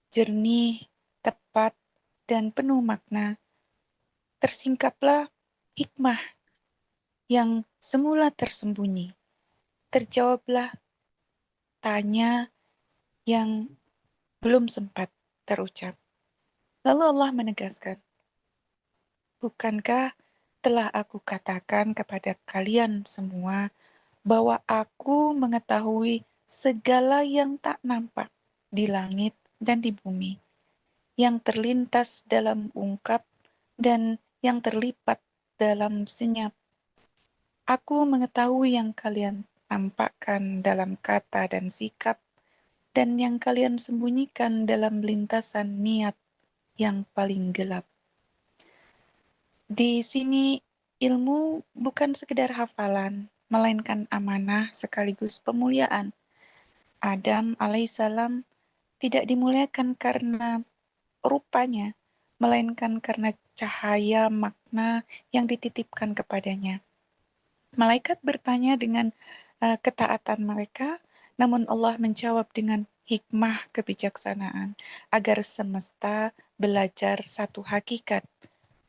jernih, tepat, dan penuh makna, tersingkaplah hikmah yang semula tersembunyi. Terjawablah tanya yang belum sempat terucap. Lalu Allah menegaskan, bukankah telah aku katakan kepada kalian semua bahwa aku mengetahui segala yang tak nampak di langit dan di bumi, yang terlintas dalam ungkap dan yang terlipat dalam senyap. Aku mengetahui yang kalian tampakkan dalam kata dan sikap, dan yang kalian sembunyikan dalam lintasan niat yang paling gelap. Di sini ilmu bukan sekedar hafalan, melainkan amanah sekaligus pemuliaan. Adam alaihissalam tidak dimuliakan karena rupanya, melainkan karena cahaya makna yang dititipkan kepadanya. Malaikat bertanya dengan ketaatan mereka, namun Allah menjawab dengan hikmah kebijaksanaan, agar semesta belajar satu hakikat,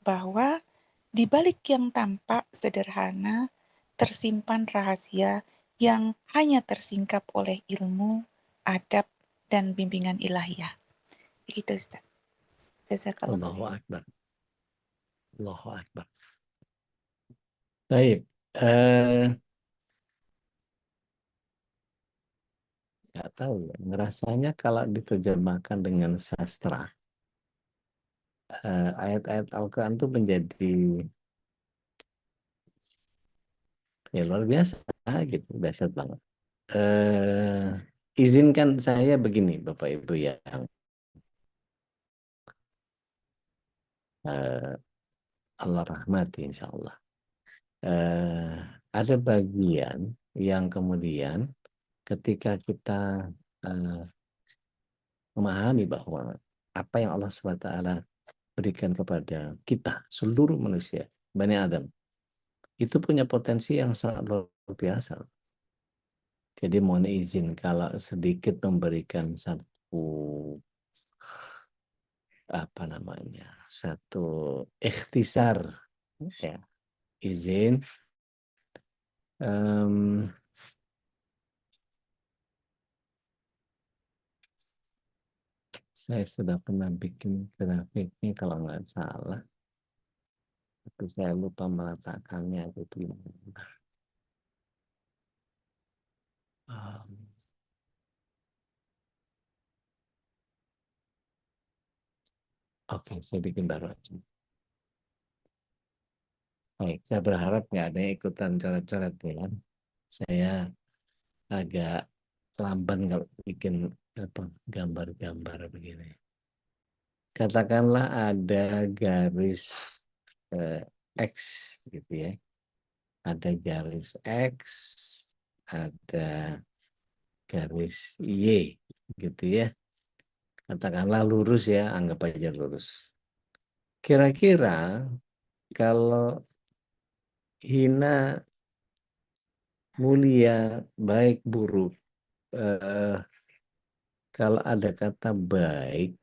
bahwa di balik yang tampak sederhana, tersimpan rahasia yang hanya tersingkap oleh ilmu, adab, dan bimbingan ilahiyah. Begitu Ustaz. Jazakallah. Allahu Akbar. Allahu Akbar. Baik. Nggak tahu ya. Ngerasanya kalau diterjemahkan dengan sastra, ayat-ayat Al-Quran itu menjadi ya luar biasa gitu, dahsyat banget. Izinkan saya begini Bapak Ibu yang Allah rahmati insya Allah. Ada bagian yang kemudian ketika kita memahami bahwa apa yang Allah SWT berikan kepada kita, seluruh manusia, Bani Adam, itu punya potensi yang sangat luar biasa. Jadi mohon izin kalau sedikit memberikan satu ikhtisar, ya, izin. Saya sudah pernah bikin grafiknya kalau nggak salah, tapi saya lupa meletakkannya itu gimana. Oke, saya bikin baru aja. Baik, saya berharap nggak ada yang ikutan coret-coret ya. Saya agak lamban kalau bikin gambar-gambar begini. Katakanlah ada garis X gitu ya. Ada garis X, ada garis Y gitu ya. Katakanlah lurus ya, anggap aja lurus. Kira-kira kalau hina, mulia, baik, buruk, kalau ada kata baik,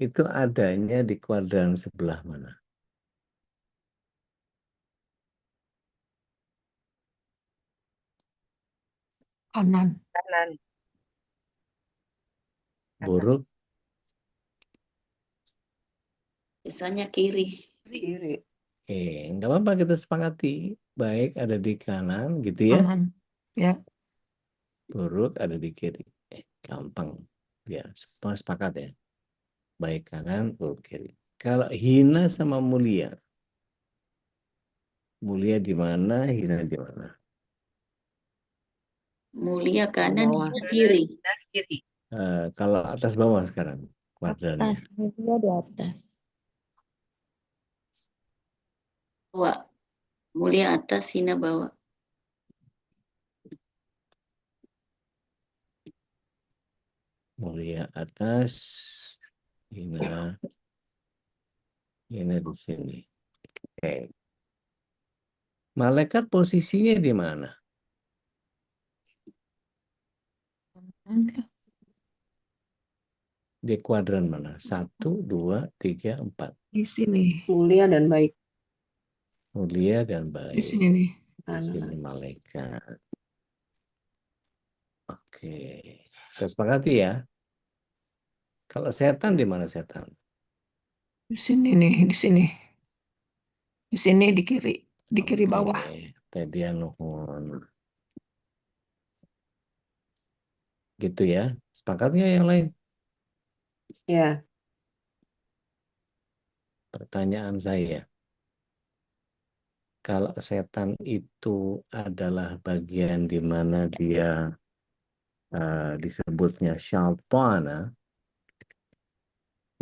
itu adanya di kuadran sebelah mana? Kanan. Kanan. Buruk? Biasanya kiri. Kiri. Nggak apa-apa, kita sepakati. Baik ada di kanan gitu ya. Kanan. Ya. Buruk ada di kiri. Gampang. Ya, semua sepakat ya. Baik kanan, buruk kiri. Kalau hina sama mulia. Mulia di mana, hina di mana? Mulia kanan, hina kiri. Kiri. Kalau atas bawah sekarang kuadrannya. Atas, mulia di atas. Bawah. Mulia atas, hina bawah. Mulia atas, hina di sini. Oke. Malaikat posisinya di mana? Di kuadran mana? 1, 2, 3, 4. Di sini. Mulia dan baik. Mulia dan baik. Di sini nih. Di sini malaikat. Oke. Kita sepakati ya. Kalau setan di mana setan? Di sini nih, di sini. Di sini di kiri bawah. Tadi nuhun. Gitu ya. Sepakatnya yang lain? Ya. Pertanyaan saya. Kalau setan itu adalah bagian di mana dia disebutnya syaitana,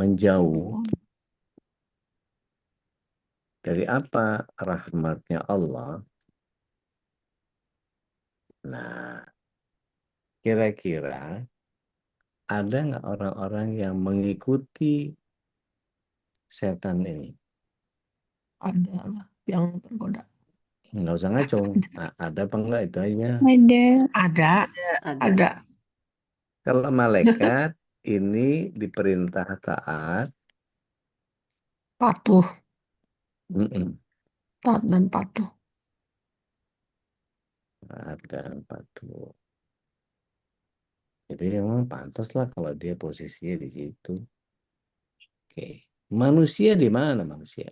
menjauh dari apa rahmatnya Allah. Nah, kira-kira ada nggak orang-orang yang mengikuti setan ini? Ada lah yang tergoda. Nggak usah ngaco. Ada apa enggak itu aja? Ada. Kalau malaikat ini diperintah taat, Patuh. Taat dan patuh. Taat dan patuh. Jadi memang pantas lah kalau dia posisinya di situ. Oke. Manusia di mana manusia?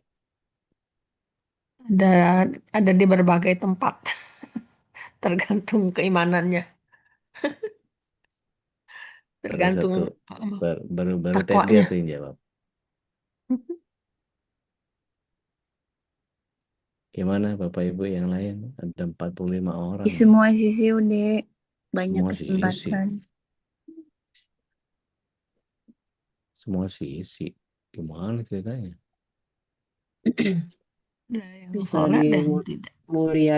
Ada di berbagai tempat. Tergantung keimanannya. Tergantung baru Teddy atau yang jawab. Gimana Bapak Ibu yang lain? Ada 45 orang. Di semua sisi udah banyak Semua kesempatan. Semua sisi. Gimana ceritanya? Nah, yang Bisa sholat di dan tidak.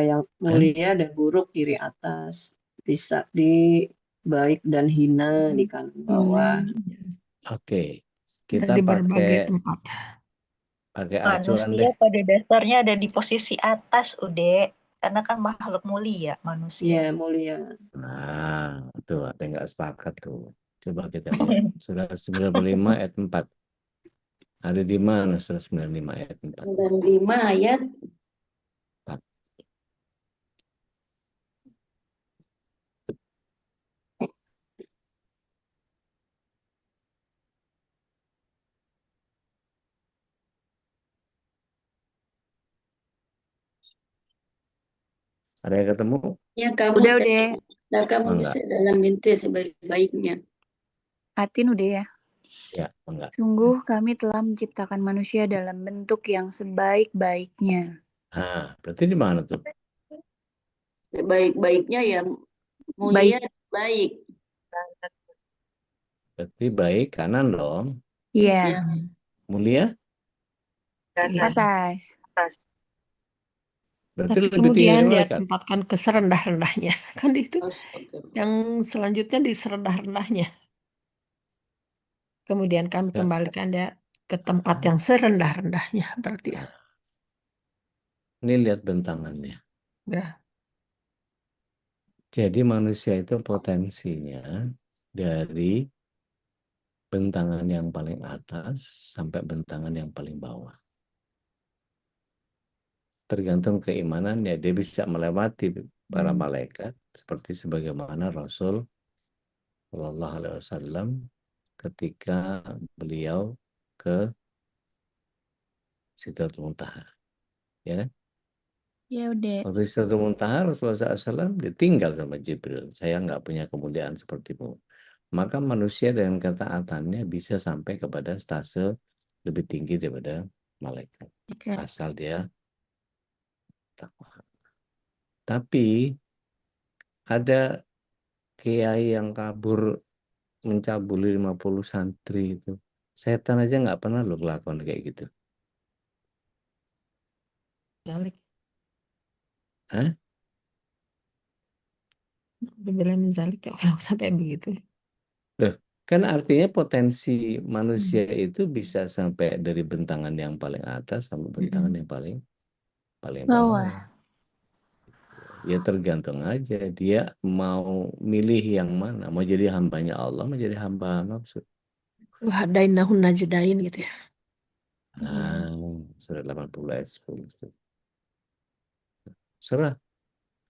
yang mulia dan buruk kiri atas, bisa di baik dan hina di kanan bawah. Oke, Dan kita di berbagai pakai tempat. acuan Manusia deh. pada dasarnya ada di posisi atas, Ude. Karena kan makhluk mulia manusia. Ya, mulia. Nah, tuh ada yang nggak sepakat tuh. Coba kita lihat. Surah 95 ayat 4. Ada di mana surah 95 ayat 4? 95 ayat 4. Ada yang ketemu? ya kamu Udah. ciptakan Enggak. manusia dalam mimpi sebaik-baiknya. Atin udah ya. Ya, enggak. Sungguh kami telah menciptakan manusia dalam bentuk yang sebaik-baiknya. Nah, berarti di mana tuh? Sebaik-baiknya ya Baik. mulia baik. Berarti baik kanan dong. Iya. Ya. Mulia? Atas. Berarti Tapi lebih tinggi dari kemudian dia malaikat. tempatkan ke serendah-rendahnya. Kan itu Astaga. yang selanjutnya di serendah-rendahnya. Kemudian kami Ya. kembalikan dia ke tempat yang serendah-rendahnya. Berarti ya. Ini lihat bentangannya. Ya. Jadi manusia itu potensinya dari bentangan yang paling atas sampai bentangan yang paling bawah. Tergantung keimanannya, dia bisa melewati para malaikat seperti sebagaimana Rasul Shallallahu Alaihi Wasallam ketika beliau ke Sidratul Muntaha, ya kan? Ya udah. Waktu Sidratul Muntaha Rasulullah SAW ditinggal sama Jibril. Saya nggak punya kemuliaan sepertimu. Maka manusia dengan ketaatannya bisa sampai kepada stase lebih tinggi daripada malaikat. Oke. Asal dia takwa. Tapi ada kiai yang kabur mencabuli 50 santri itu. Setan aja nggak pernah loh melakukan kayak gitu. Zalik. Hah? Dibilang zalik ya sampai begitu. Loh, kan artinya potensi manusia itu bisa sampai dari bentangan yang paling atas sampai bentangan yang paling bawah. Bawah. Ya tergantung aja dia mau milih yang mana, mau jadi hambanya Allah, mau jadi hamba nafsu. Wahadainahun najdain gitu ya. Nah, surat 80 ayat 10. Surah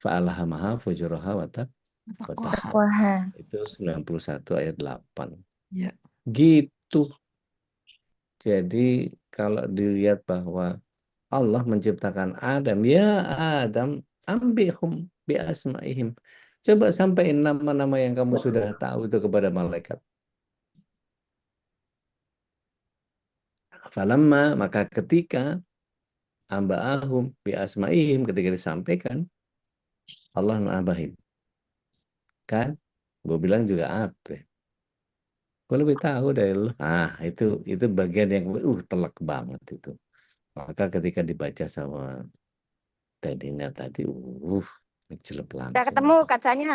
fa'alhamaha fujuraha wa taqwaha. Wah. Itu 91 ayat 8. Ya. Gitu. Jadi kalau dilihat bahwa Allah menciptakan Adam, ya Adam, ambihum bi asma'ihim. Coba sampaikan nama-nama yang kamu sudah tahu itu kepada malaikat. Falamma, maka ketika amba'ahum bi asma'ihim, ketika disampaikan, Allah nabahin. Kan? Gue bilang juga apa? Gue lebih tahu dari lu. Ah, itu bagian yang telak banget itu. Maka ketika dibaca sama Tedina tadi, ngejelep Udah langsung. ketemu kacanya.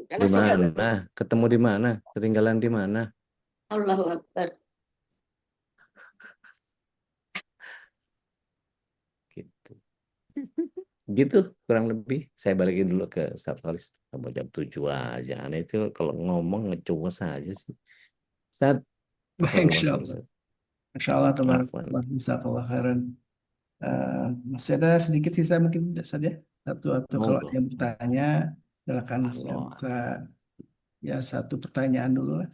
Di mana? Ketemu di mana? Ketinggalan di mana? Allahu Akbar. Gitu. Gitu kurang lebih. Saya balikin dulu ke Ustaz Khalis. Sampai jam 7 aja. Aneh itu kalau ngomong ngecuas aja sih. Ustaz. Insya Allah. Insya Allah, tabarakallah, jazakallah khairan. Masih ada sedikit sisa mungkin saja satu atau kalau ada yang bertanya silakan saya buka ya satu pertanyaan dulu lah.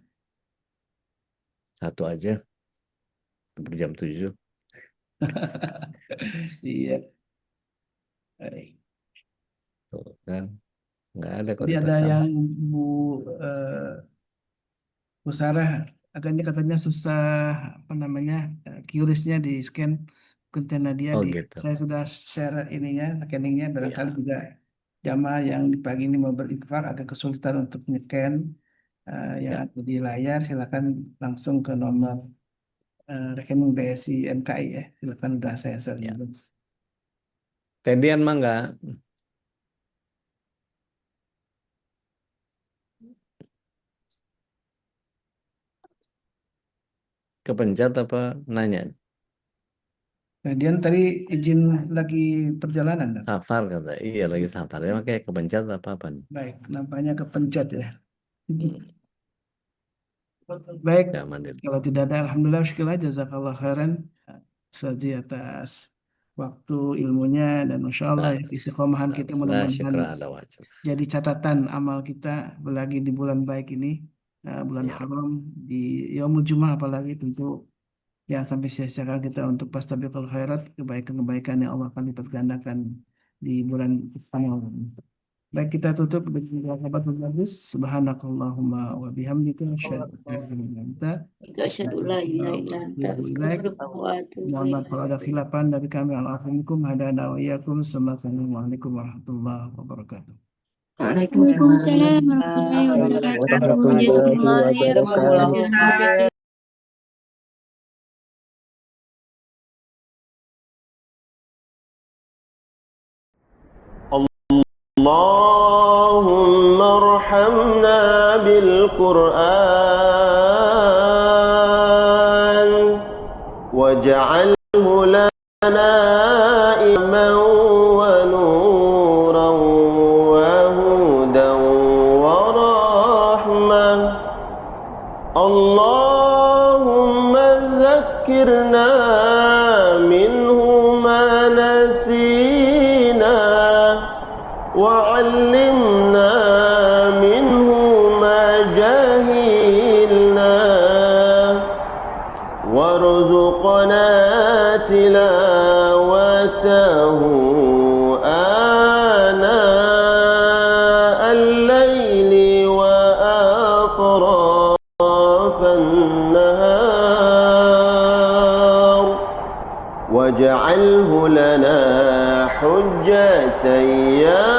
Satu aja. Jam 7. Iya. Tuh, kan nggak ada kok Jadi ada yang Bu Bu Sarah katanya susah apa namanya QRIS-nya di scan konten dia Oh di gitu. saya sudah share ininya rekeningnya barangkali juga jamaah yang di pagi ini mau berinfak agak kesulitan untuk nyecan yang ada di layar silakan langsung ke nomor rekomendasi MKI ya. Silakan udah saya share Ya. dulu. Tendian mangga. Kepencet apa nanya? Kemudian tadi izin lagi perjalanan, Dok. Safar kata. Iya lagi safar. Ya makanya kepencet apa nih? Baik, nampaknya kepencet ya. Baik, Ya mandiri. kalau tidak ada, alhamdulillah, syukurlah, jazakallah khairan saja atas waktu ilmunya dan masya Allah ya, istiqomahan kita Nah, mudah-mudahan syukur ala wajib. jadi catatan amal kita apalagi di bulan baik ini, bulan Ya. haram di yaumul jumat, apalagi tentu yang sampai sia-siakan kita untuk fastabiqul khairat, kebaikan-kebaikan yang Allah akan lipat gandakan di bulan Ramadan. Baik, kita tutup dengan sahabat berbagus. Subhanakallahumma wa bihamdika asyhadu an la ilaha illa anta Asyhadu la ilaha illa anta atubu ilaik. astaghfiruka wa atubu Mohon maaf kalau ada ilaik. khilafan dari kami. Al-Afinikum hadana wa iyyakum. Assalamualaikum warahmatullahi wabarakatuh. Waalaikumsalam warahmatullahi wabarakatuh. Jazakumullah khair. Wabarakatuh. اللهم ارحمنا بالقرآن واجعله لنا إماما ونورا وهدى ورحمة. اللهم ذكرنا منه ما نسينا وعلمنا منه ما جهلنا وارزقنا تلاوته آناء الليل وأطراف النهار واجعله لنا حجة يا